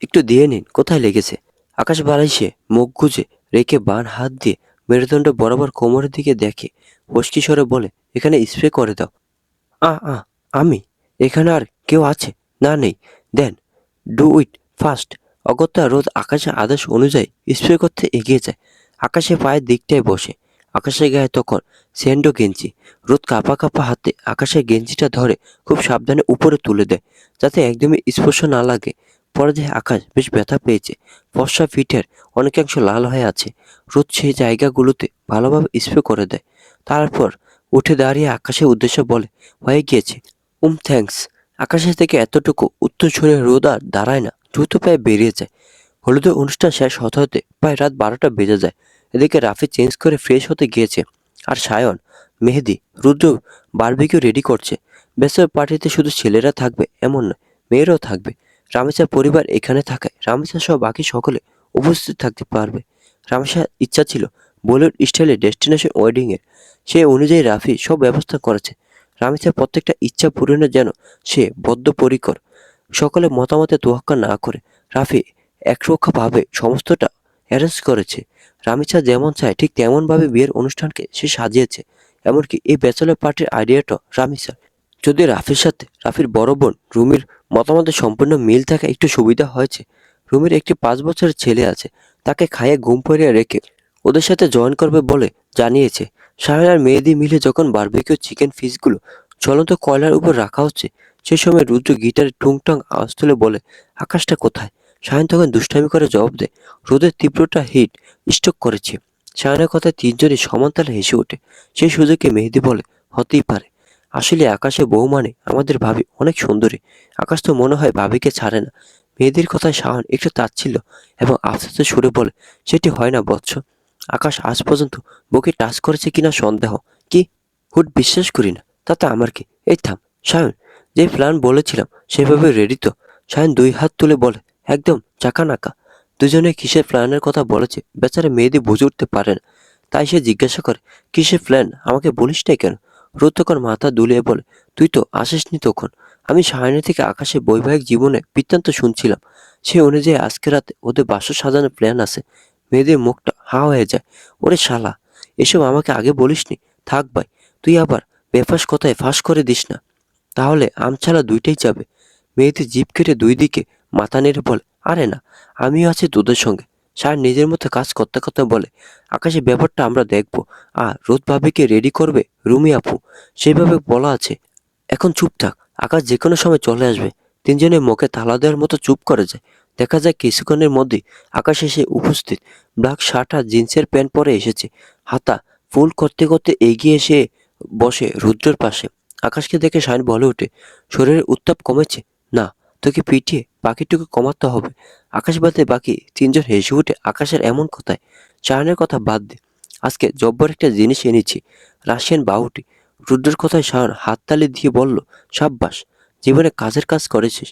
একটু দিয়ে নিন, কোথায় লেগেছে? আকাশ বাড়াইছে মুখ গুজে রেখে বাঁ হাত দিয়ে মেরুদণ্ড বরাবর কোমরের দিকে দেখে ফসকি স্বরে বলে, এখানে স্প্রে করে দাও। আ আ আমি? এখানে আর কেউ আছে? না নেই। দেন, ডু ইট ফাস্ট। অগত্যা রোদ আকাশের আদেশ অনুযায়ী স্প্রে করতে এগিয়ে যায়। আকাশে পায়ের দিকটায় বসে। আকাশের গায়ে তখন স্যান্ডো গেঞ্জি। রোদ কাঁপা কাঁপা হাতে আকাশের গেঞ্জিটা ধরে খুব সাবধানে উপরে তুলে দেয়, যাতে একদমই স্পর্শ না লাগে। পরে দেখে আকাশ বেশ ব্যথা পেয়েছে। ফর্সা পিঠের অনেকাংশ লাল হয়ে আছে। রোদ সেই জায়গাগুলোতে ভালোভাবে স্প্রে করে দেয়। তারপর উঠে দাঁড়িয়ে আকাশের উদ্দেশ্যে বলে, হয়ে গিয়েছে। থ্যাঙ্কস। আকাশের থেকে এতটুকু উত্তর শুনে রোদ আর দাঁড়ায় না, দ্রুত পায়ে বেরিয়ে যায়। হলুদের অনুষ্ঠান শেষ হতে হতে প্রায় রাত 12টা বেজে যায়। এদিকে রাফি চেঞ্জ করে ফ্রেশ হতে গিয়েছে, আর সায়ন, মেহেদি, রুদ্র বারবিকিউ রেডি করছে। ব্যাচেলর পার্টিতে শুধু ছেলেরা থাকবে এমন নয়, মেয়েরাও থাকবে। রামেশার পরিবার এখানে থাকায় রামেশা সহ বাকি সকলে উপস্থিত থাকতে পারবে। রামেশার ইচ্ছা ছিল বলিউড স্টাইলে ডেস্টিনেশন ওয়েডিংয়ের, সেই অনুযায়ী রাফি সব ব্যবস্থা করেছে। রামেশের প্রত্যেকটা ইচ্ছা পূরণে যেন সে বদ্ধপরিকর। সকলে মতামতে তোয়াক্কা না করে রাফি একরক্ষাভাবে সমস্তটা অ্যারেঞ্জ করেছে। রামিছা যেমন চায় ঠিক তেমনভাবে বিয়ের অনুষ্ঠানকে সে সাজিয়েছে। এমনকি এই ব্যাচেলর পার্টির আইডিয়াটা রামিছার। যদি রাফির সাথে রাফির বড় বোন রুমির মতামতে সম্পূর্ণ মিল থাকা একটু সুবিধা হয়েছে। রুমির একটি 5 বছরের ছেলে আছে, তাকে খাইয়ে ঘুম পাড়িয়ে রেখে ওদের সাথে জয়েন করবে বলে জানিয়েছে। সায়ন আর মেহেদি মিলে যখন বারবিকিউ চিকেন ফিশগুলো ঝুলন্ত কয়লার উপর রাখা হচ্ছে, সে সময় রুদ্র গিটারে টুংটাং আওয়াজ তুলে বলে, আকাশটা কোথায়? সায়ন তখন দুষ্টামি করে জবাব দেয়, রোদের তীব্রটা হিট স্ট্রোক করেছে। সায়নের কথায় তিনজনই সমান তালে হেসে ওঠে। সেই সুযোগে মেহেদি বলে, হতেই পারে। আসলে আকাশে বউ মানে আমাদের ভাবি অনেক সুন্দরী। আকাশ তো মনে হয় ভাবিকে ছাড়ে না। মেয়েদের কথায় শাওন একটু তাচ্ছিল্য এবং আফসোসের সুরে বলে, সেটি হয় না বৎস। আকাশ আজ পর্যন্ত বউকে টাচ করেছে কিনা সন্দেহ। কি? হুট বিশ্বাস করি না, তাতে আমার কি? এই থাম সায়ন, যে প্ল্যান বলেছিলাম সেভাবে রেডি তো? সায়ন 2 হাত তুলে বলে, একদম চাকানাকা। দুজনে কিসের প্ল্যানের কথা বলেছে বেচারা মেয়েদি বুঝে উঠতে পারে না। তাই সে জিজ্ঞাসা করে, কিসের প্ল্যান, আমাকে বলিস নাই কেন? রোদ তখন মাথা দুলিয়ে বলে, তুই তো আসিসনি তখন। আমি সায়নের থেকে আকাশের বৈবাহিক জীবনে বৃত্তান্ত শুনছিলাম। সে অনুযায়ী আজকে রাতে ওদের বাসর সাজানোর প্ল্যান আছে। মেয়েদের মুখটা হা হয়ে যায়। ওরে শালা, এসব আমাকে আগে বলিসনি। থাক ভাই, তুই আবার বেফাস কথায় ফাঁস করে দিস না, তাহলে আমছালা দুইটাই যাবে। মেয়েদের জিভ কেটে দুই দিকে মাথা নেড়ে বলে, আরে না, আমিও আছি তোদের সঙ্গে। সায়ন নিজের মতো কাজ করতে করতে বলে, আকাশের ব্যাপারটা আমরা দেখব, আর রোদ ভাবিকে রেডি করবে রুমি আপু, সেভাবে বলা আছে। এখন চুপ থাক, আকাশ যে কোনো সময় চলে আসবে। তিনজনে মুখে তালা দেওয়ার মতো চুপ করে যায়। দেখা যায় কিছুক্ষণের মধ্যেই আকাশ এসে উপস্থিত। ব্ল্যাক শার্ট আর জিন্সের প্যান্ট পরে এসেছে। হাতা ফুল করতে করতে এগিয়ে এসে বসে রুদ্রের পাশে। আকাশকে দেখে সায়ন বলে ওঠে, শরীরের উত্তাপ কমেছে? না, তোকে পিটিয়ে বাকিটুকু কমাতে হবে। আকাশ বাদে বাকি তিনজন হেসে উঠে আকাশের এমন কথায়। সায়নের কথা বাদ দে, আজকে জব্বর একটা জিনিস এনেছি, রাশিয়ান বাউটি। রুদ্রের কথায় সায়ন হাততালি দিয়ে বলল, সাব্বাস, জীবনে কাজের কাজ করেছিস।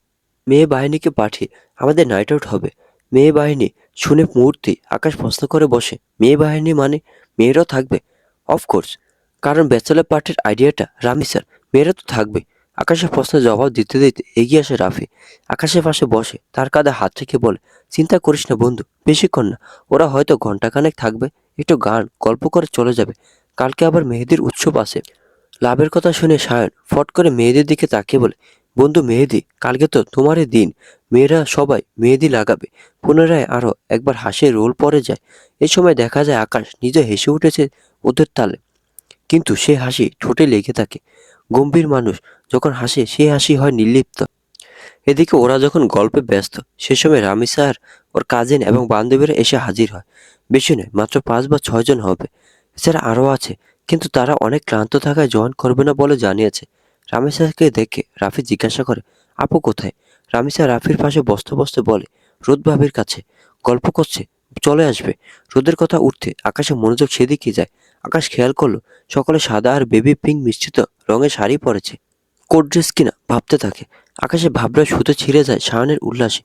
মেয়ে বাহিনীকে পাঠিয়ে আমাদের নাইট আউট হবে। মেয়ে বাহিনী শুনে মুহূর্তে আকাশ প্রশ্ন করে বসে, মেয়ে বাহিনী মানে মেয়েরাও থাকবে? অফকোর্স, কারণ ব্যাচেলর পার্টির আইডিয়াটা রামি স্যার, মেয়েরা তো থাকবে। আকাশের প্রশ্নের জবাব দিতে দিতে এগিয়ে আসে রাফি। আকাশের পাশে বসে তার কাঁধে হাত রেখে বলে, চিন্তা করিস না বন্ধু, বেশিক্ষণ না, ওরা হয়তো ঘন্টাখানেক থাকবে, একটু গান গল্প করে চলে যাবে। কালকে আবার মেহেদির উৎসব আছে। লাভের কথা শুনে সায়ন ফট করে মেহেদির দিকে তাকিয়ে বলে, বন্ধু মেহেদি, কালকে তো তোমারই দিন, মেয়েরা সবাই মেহেদি লাগাবে। পুনরায় আরো একবার হাসির রোল পড়ে যায়। এই সময় দেখা যায় আকাশ নিজে হেসে উঠেছে ওদের তালে, কিন্তু সে হাসি ঠোঁটে লেগে থাকে। গম্ভীর মানুষ যখন হাসে সে হাসি হয় নির্লিপ্ত। এদিকে ওরা যখন গল্পে ব্যস্ত সে সময় রামি স্যার, ওর কাজিন এবং বান্ধবীরা এসে হাজির হয়। বেশি নয়, মাত্র 5 বা 6 জন হবে। এছাড়া আরও আছে, কিন্তু তারা অনেক ক্লান্ত থাকায় জয়েন করবে না বলে জানিয়েছে। রামি স্যারকে দেখে রাফি জিজ্ঞাসা করে, আপু কোথায়? রামি স্যার রাফির পাশে বসতে বসতে বলে, রোদ ভাবির কাছে গল্প করছে, চলে আসবে। রোদের কথা উঠতে আকাশে মনোযোগ সেদিকে যায়। আকাশ খেয়াল করলো সকলে সাদা আর বেবি পিঙ্ক মিশ্রিত রঙের শাড়ি পরেছে, কোট ড্রেস কিনা ভাবতে থাকে। আকাশে ভাবনা সুতো ছিঁড়ে যায় শায়নের উল্লাসে।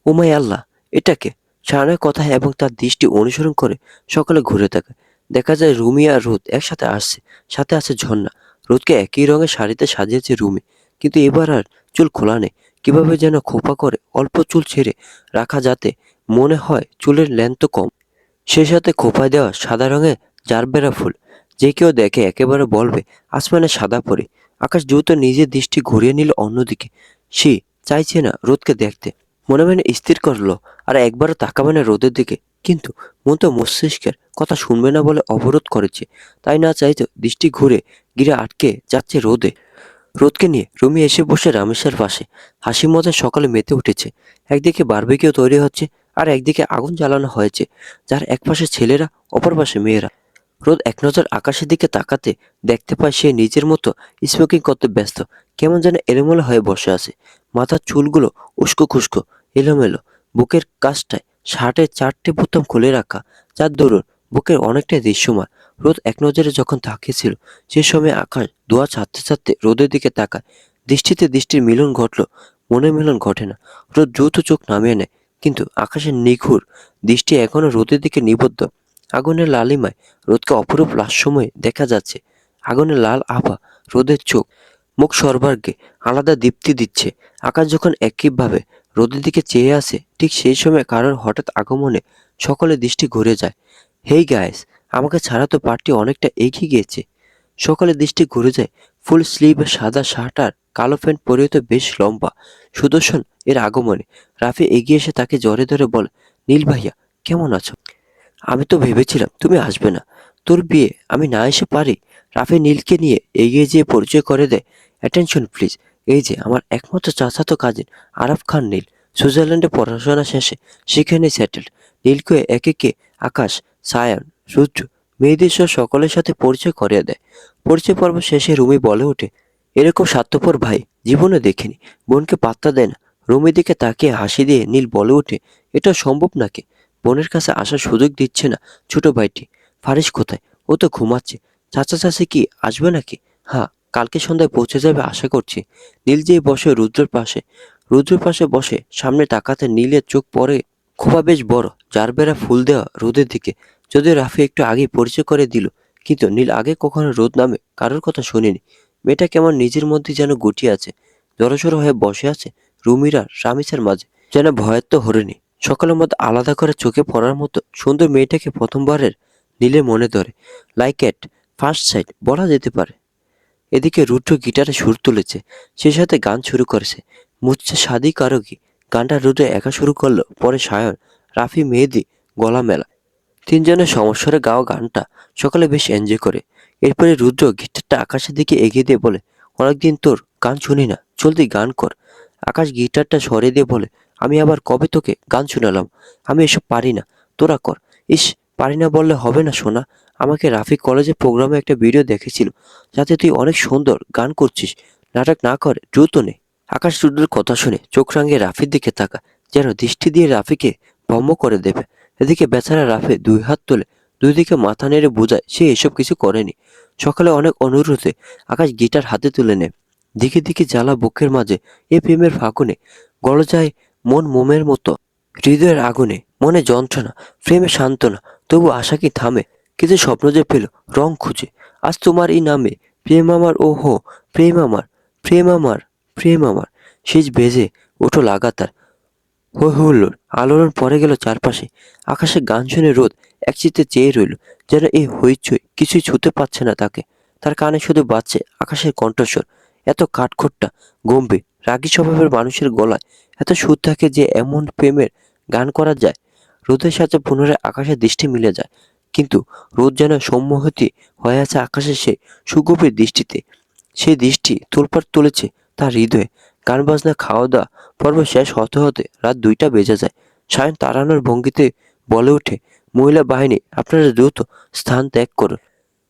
ওমাই আল্লাহ, এটাকে! শায়নের কথা এবং তার দৃষ্টি অনুসরণ করে সকলে ঘুরে থাকে। দেখা যায় রুমি আর রোদ একসাথে আসছে, সাথে আছে ঝর্ণা। রোদকে একই রঙের শাড়িতে সাজিয়েছে রুমি, কিন্তু এবার আর চুল খোলা নেই। কিভাবে যেন খোপা করে অল্প চুল ছেড়ে রাখা, যাতে মনে হয় চুলের লেন্থ কম। সেই সাথে খোঁপায় দেওয়া সাদা রঙের জারবেরা ফুল, যে কেউ দেখে একেবারে বলবে আসমানে সাদা পরি। আকাশ দ্রুত নিজের দৃষ্টি ঘুরিয়ে নিল অন্যদিকে। সে চাইছে না রোদকে দেখতে, মনে মনে স্থির করলো আর একবারও তাকাবে না রোদের দিকে। কিন্তু মন তো মস্তিষ্কের কথা শুনবে না বলে অবরোধ করেছে। তাই না চাইতে দৃষ্টি ঘুরে গিরে আটকে যাচ্ছে রোদে। রোদকে নিয়ে রুমি এসে বসে রামেশের পাশে। হাসি মজায় সকালে মেতে উঠেছে। একদিকে বারবিকিউ তৈরি হচ্ছে আর একদিকে আগুন জ্বালানো হয়েছে, যার এক পাশে ছেলেরা, অপর পাশে মেয়েরা। রোদ এক নজর আকাশের দিকে তাকাতে দেখতে পায় সে নিজের মতো স্মোকিং করতে ব্যস্ত। কেমন যেন এলোমেলো হয়ে বসে আছে। মাথার চুলগুলো উস্কো খুস্কো, এলোমেলো। বুকের কাছটায় শার্টের 4টে বোতাম খুলে রাখা, যার দরুন বুকের অনেকটাই দৃশ্যমান। রোদ এক নজরে যখন তাকিয়েছিল সে সময় আকাশ দোয়া ছাড়তে ছাড়তে রোদের দিকে তাকায়। দৃষ্টিতে দৃষ্টির মিলন ঘটল, মনের মিলন ঘটে না। রোদ দ্রুত চোখ নামিয়ে নেয়, কিন্তু আকাশের নিঘুর দৃষ্টি এখনো রোদের দিকে নিবদ্ধ। আগুনের লালিমায় রোদকে অপরূপ লাস্যময় দেখা যাচ্ছে। আগুনের লাল আভা রোদের চোখ মুখ সর্বাগ্রে আলাদা দীপ্তি দিচ্ছে। আকাশ যখন একইভাবে রোদের দিকে চেয়ে আসে, ঠিক সেই সময় কারোর হঠাৎ আগমনে সকলে দৃষ্টি ঘুরে যায়। হেই গাইস, আমাকে ছাড়া তো পার্টি অনেকটা এগিয়ে গিয়েছে। সকলে দৃষ্টি ঘুরে যায়। ফুল স্লিভে সাদা শার্ট আর কালো প্যান্ট পরিহিত বেশ লম্বা সুদর্শন এর আগমনে। রাফি এগিয়ে এসে তাকে জড়ে ধরে বলে, নীল ভাইয়া কেমন আছো? আমি তো ভেবেছিলাম তুমি আসবে না, তোর বিয়ে আমি না এসে পারি? রাফি নীলকে নিয়ে এগিয়ে যেয়ে পরিচয় করে দেয়। অ্যাটেনশন প্লিজ, এই যে আমার একমাত্র চাচাতো কাজিন আরাফ খান নীল। সুইজারল্যান্ডে পড়াশোনা শেষে সেখানে সেটেলড। নীলকে একে একে আকাশ, সায়ান, রুদ্র, মেয়েদের সহ সকলের সাথে পরিচয় করিয়ে দেয়। পরিচয় পর্ব শেষে রুমি বলে ওঠে, এরকম স্বার্থপর ভাই জীবনে দেখিনি। বোনকে পাত্তা দেয় না। রুমির দিকে তাকিয়ে হাসি দিয়ে নীল বলে ওঠে, এটা সম্ভব নাকি? বোনের কাছে আসার সুযোগ দিচ্ছে না ছোট ভাইটি। ফারিস কোথায়? ও তো ঘুমাচ্ছে। চাচা চাচি কি আসবে নাকি? হ্যাঁ, কালকে সন্ধ্যায় পৌঁছে যাবে আশা করছি। নীল যেই বসে রুদ্রের পাশে, বসে সামনে তাকাতে নীলের চোখ পড়ে খোপা বেশ বড় জারবেরা ফুল দেওয়া রোদের দিকে। যদিও রাফি একটু আগে পরিচয় করে দিল, কিন্তু নীল আগে কখনো রোদ নামে কারোর কথা শোনেনি। মেয়েটা কেমন নিজের মধ্যে যেন গুটিয়ে আছে, জড়সড় হয়ে বসে আছে রুমিরা রামিসার মাঝে, যেন ভয়ের তো হরিণী। সকলের মধ্যে আলাদা করে চোখে পড়ার মতো সুন্দর মেয়েটাকে প্রথমবারের নীলের মনে ধরে। লাইক এট ফার্স্ট সাইট বলা যেতে পারে। এদিকে রুদ্র গিটারে সুর তুলেছে, সে সাথে গান শুরু করেছে। মুঝসে শাদি কারোগি গানটা রুদ্র একা শুরু করলো, পরে সায়ন, রাফি, মেহেদি গলা মেলা। তিনজনের সমস্বরে গাওয়া গানটা সকলে বেশ এনজয় করে। এরপরে রুদ্র গিটারটা আকাশের দিকে এগিয়ে দিয়ে বলে, অনেকদিন তোর গান শুনি না, জলদি গান কর। আকাশ গিটারটা সরিয়ে দিয়ে বলে, আমি আবার কবে তোকে গান শুনালাম? আমি এসব পারি না, তোরা কর। ইস, পারি না বললে হবে না সোনা। আমাকে রাফি কলেজে প্রোগ্রামে একটা ভিডিও দেখেছিল, যাতে তুই অনেক সুন্দর গান করছিস। নাটক না করে দ্রুত নে। আকাশ রুদ্রের কথা শুনে চোখ রাঙিয়ে রাফির দিকে তাকা, যেন দৃষ্টি দিয়ে রাফিকে ভম্ব করে দেবে। এদিকে বেচারা রাফি দুই হাত তুলে দুই দিকে মাথা নেড়ে বোঝায় সে এসব কিছু করেনি। সকালে অনেক অনুরোধে আকাশ গিটার হাতে তুলে নেয়। দিকে দিকে জ্বালা বুকের মাঝে এ প্রেমের ফাগুনে গলে যায় মন মোমের মতো। হৃদয়ের আগুনে, মনে যন্ত্রণা, প্রেমে সান্ত্বনা, তবু আশা কি থামে? কিছু স্বপ্ন যে পেল রং খুঁজে, আজ তোমারই নামে। প্রেম আমার, ও হো, প্রেম আমার, প্রেম আমার, প্রেম আমার। শীষ বেজে ওঠো লাগাতার, হই হুল্লোড়, আলোড়ন পড়ে গেল চারপাশে। আকাশে গান শুনে রোদ একচিত্তে চেয়ে রইল, যেন এই হইচই কিছুই ছুতে পারছে না তাকে। তার কানে শুধু বাজছে আকাশের কণ্ঠস্বর, এত কাঠখোট্টা, গম্ভীর, রাগী স্বভাবের মানুষের গলায় এত সুর থাকে যে এমন প্রেমের গান করা যায়। রোদের সাথে পুনরায় আকাশের দৃষ্টি মিলে যায়, কিন্তু রোদ যেন সম্মোহিত হয়ে আছে আকাশের সেই সুগভীর দৃষ্টিতে। সেই দৃষ্টি তোলপাড় তুলেছে তার হৃদয়ে। গান বাজনা, খাওয়া দাওয়া পর্ব শেষ হতে হতে রাত 2টা বেজে যায়। সায়ন তাড়ানোর ভঙ্গিতে বলে ওঠে, মহিলা বাহিনী, আপনারা দ্রুত স্থান ত্যাগ করুন।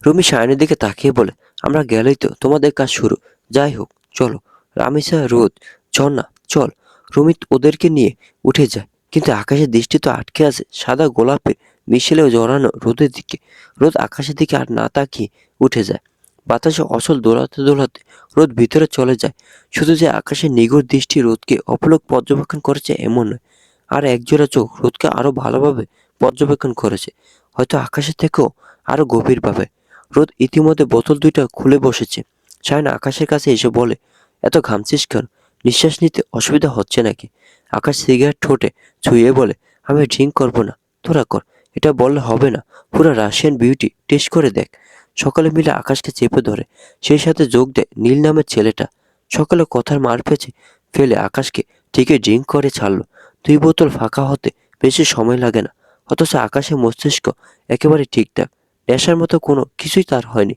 রুমি সায়নের দিকে তাকিয়ে বলে, আমরা গেলেই তো তোমাদের কাজ শুরু। যাই হোক, চলো। রামিসা, রোদ, ঝর্ণা, চল। রুমি ওদেরকে নিয়ে উঠে যায়, কিন্তু আকাশের দৃষ্টি তো আটকে আছে সাদা গোলাপের মিশেলেও জড়ানো রোদের দিকে। রোদ আকাশের দিকে আর না তাকিয়ে উঠে যায়। বাতাসে অচল দোলাতে দোলাতে রোদ ভিতরে চলে যায়। শুধু যে আকাশের নিগূঢ় দৃষ্টি রোদকে অপলক পর্যবেক্ষণ করেছে এমন নয়, আর একজোড়া চোখ রোদকে আরো ভালোভাবে পর্যবেক্ষণ করেছে, হয়তো আকাশের থেকেও আরো গভীরভাবে। রোদ ইতিমধ্যে বোতল 2টা খুলে বসেছে। সায়ন আকাশের কাছে এসে বলে, এত ঘামছিস কেন? নিঃশ্বাস নিতে অসুবিধা হচ্ছে নাকি? আকাশ সিগারেট ঠোঁটে ছুঁয়ে বলে, আমি ড্রিঙ্ক করবো না, তোরা কর। এটা বললে হবে না, পুরো রাশিয়ান বিউটি টেস্ট করে দেখ। সকালে মিলে আকাশকে চেপে ধরে, সেই সাথে যোগ দেয় নীল নামের ছেলেটা। সকালে কথার মার পেছে ফেলে আকাশকে ঠিকই ড্রিঙ্ক করে ছাড়লো। 2 বোতল ফাঁকা হতে বেশি সময় লাগে না, অথচ আকাশের মস্তিষ্ক একেবারে ঠিকঠাক। নেশার মতো কোনো কিছুই তার হয়নি।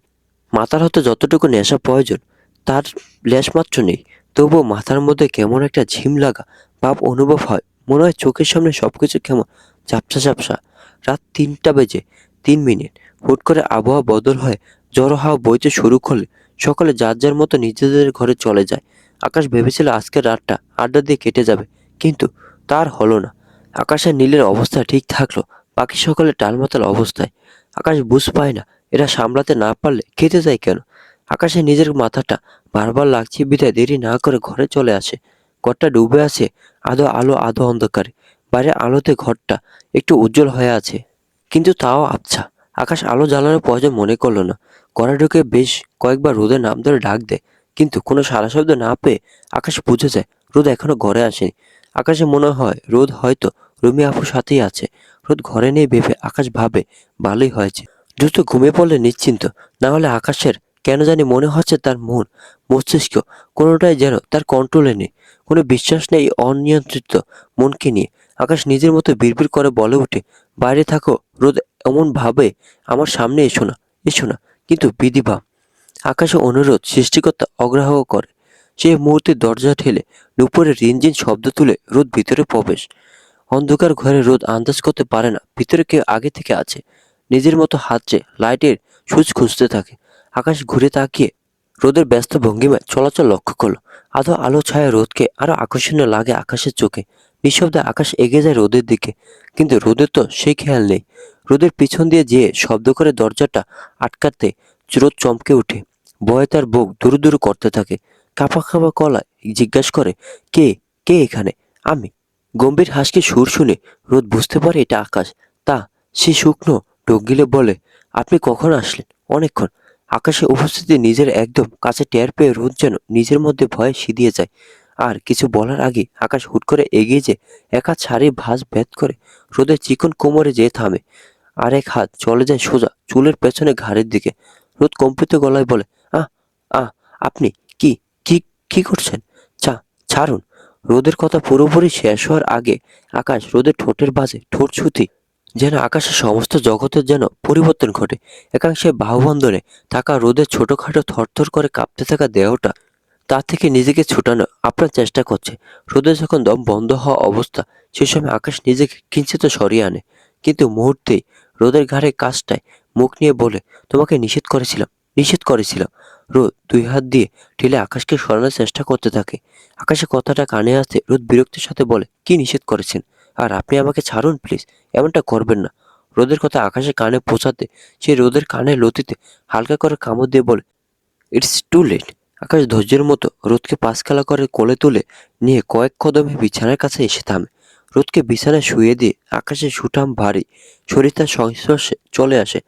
মাথার হতে যতটুকু নেশা প্রয়োজন তার লেশমাত্র নেই। তবুও মাথার মধ্যে কেমন একটা ঝিম লাগা ভাব অনুভব হয়, মনে হয় চোখের সামনে সবকিছু কেমন ঝাপসা ঝাপসা। রাত 3টা বেজে 3 মিনিট। হুট করে আবহাওয়া বদল হয়ে ঝড়ো হাওয়া বইতে শুরু করলে সকলে যার যার মতো নিজেদের ঘরে চলে যায়। আকাশ ভেবেছিল আজকের রাতটা আড্ডা দিয়ে কেটে যাবে, কিন্তু তার হলো না। আকাশের নীলের অবস্থা ঠিক থাকলো, বাকি সকলে টালমাতাল অবস্থায়। আকাশ বুঝ পায় না এরা সামলাতে না পারলে খেতে যায় কেন। আকাশে নিজের মাথাটা বারবার লাগছে বিধায় দেরি না করে ঘরে চলে আসে। ঘরটা ডুবে আছে আধো আলো আধো অন্ধকারে। বাইরের আলোতে ঘরটা একটু উজ্জ্বল হয়ে আছে, কিন্তু তাও আবছা। আকাশ আলো জ্বালানোর প্রয়োজন মনে করলো না। ঘরে ঢুকে বেশ কয়েকবার রোদের নাম ধরে ডাক দেয়, কিন্তু কোনো সাড়া শব্দ না পেয়ে আকাশ বুঝে যায় রোদ এখনো ঘরে আসেনি। আকাশে মনে হয় রোদ হয়তো রুমি আপুর সাথেই আছে। রোদ ঘরে নেই ভেবে আকাশ ভাবে ভালোই হয়েছে, দ্রুত ঘুমিয়ে পড়লে নিশ্চিন্ত। না হলে আকাশের কেন জানি মনে হচ্ছে তার মন, মস্তিষ্ক কোনোটাই যেন তার কন্ট্রোলে নেই। কোনো বিশ্বাস নেই এই অনিয়ন্ত্রিত মনকে নিয়ে। আকাশ নিজের মতো বিড়বিড় করে বলে ওঠে, বাইরে থাকো রোদ, এমন ভাবে আমার সামনে এসো না, এসো না। কিন্তু বিধিবা আকাশে অনুরোধ সৃষ্টিকর্তা অগ্রাহ্য করে। সেই মুহূর্তে দরজা ঠেলে নুপুরে রিনঝিন শব্দ তুলে রোদ ভিতরে প্রবেশ। অন্ধকার ঘরে রোদ আন্দাজ করতে পারে না ভিতরে কেউ আগে থেকে আছে। নিজের মতো হাতছে লাইটের সুইচ খুঁজতে থাকে। আকাশ ঘুরে তাকিয়ে রোদের ব্যস্ত ভঙ্গিমায় চলাচল লক্ষ্য করলো। আধো আলো ছায়া রোদকে আরো আকর্ষণীয় লাগে আকাশের চোখে। নিঃশব্দে আকাশ এগিয়ে যায় রোদের দিকে, কিন্তু রোদের তো সেই খেয়াল নেই। রোদের পিছন দিয়ে যেয়ে শব্দ করে দরজাটা আটকাতে রোদ চমকে ওঠে। ভয়ে তার বুক দুরু দুরু করতে থাকে। কাঁপা কাঁপা গলায় জিজ্ঞাসা করে, কে? কে এখানে? আমি। গম্ভীর হাসকে সুর শুনে রোদ বুঝতে পারে এটা আকাশ। তা সে শুকনো ঢোক গিলে বলে, আপনি কখন আসলেন? অনেকক্ষণ। আকাশের উপস্থিতি নিজের একদম কাছে টের পেয়ে রোদ যেন নিজের মধ্যে ভয়ে সিঁধিয়ে যায়। আর কিছু বলার আগে আকাশ হুট করে এগিয়ে যেয়ে এক হাত ছাড়িয়ে ভাঁজ ভেদ করে রোদের চিকন কোমরে যেয়ে থামে। আর এক হাত চলে যায় সোজা চুলের পেছনে ঘাড়ের দিকে। রোদ কম্পিত গলায় বলে, আহ আহ আপনি কি কি কি করছেন? ছাড়ুন। রোদের কথা পুরোপুরি শেষ হওয়ার আগে আকাশ রোদের ঠোঁটের বাজে ঠোঁট ছুঁতে যেন আকাশের সমস্ত জগতের যেন পরিবর্তন ঘটে। একাংশে বাহুবন্ধনে থাকা রোদের ছোটখাটো থরথর করে কাঁপতে থাকা দেহটা তা থেকে নিজেকে ছুটানো আপনার চেষ্টা করছে। রোদের যখন দম বন্ধ হওয়া অবস্থা, সে সময় আকাশ নিজেকে কিঞ্চিত সরিয়ে আনে, কিন্তু মুহূর্তেই রোদের ঘাড়ে কাছটায় মুখ নিয়ে বলে, তোমাকে নিষেধ করেছিলাম। রোদ 2 হাত দিয়ে ঠেলে আকাশকে সরানোর চেষ্টা করতে থাকে। আকাশের কথাটা কানে আসতে রোদ বিরক্তির সাথে বলে, কি নিষেধ করেছেন? আর আপনি আমাকে ছাড়ুন প্লিজ, এমনটা করবেন না। রোদের কথা আকাশের কানে পৌঁছাতে সে রোদের কানে লতিতে হালকা করে কামড় দিয়ে বলে, ইটস টু লেট। আকাশ ধৈর্যের মতো রোদকে পাঁচখালা করে কোলে তুলে নিয়ে কয়েক কদমে বিছানার কাছে এসে থামে। রোদকে বিছানায় শুয়ে দিয়ে আকাশের সুঠাম ভারী শরীর তার সংস্পর্শে চলে আসে।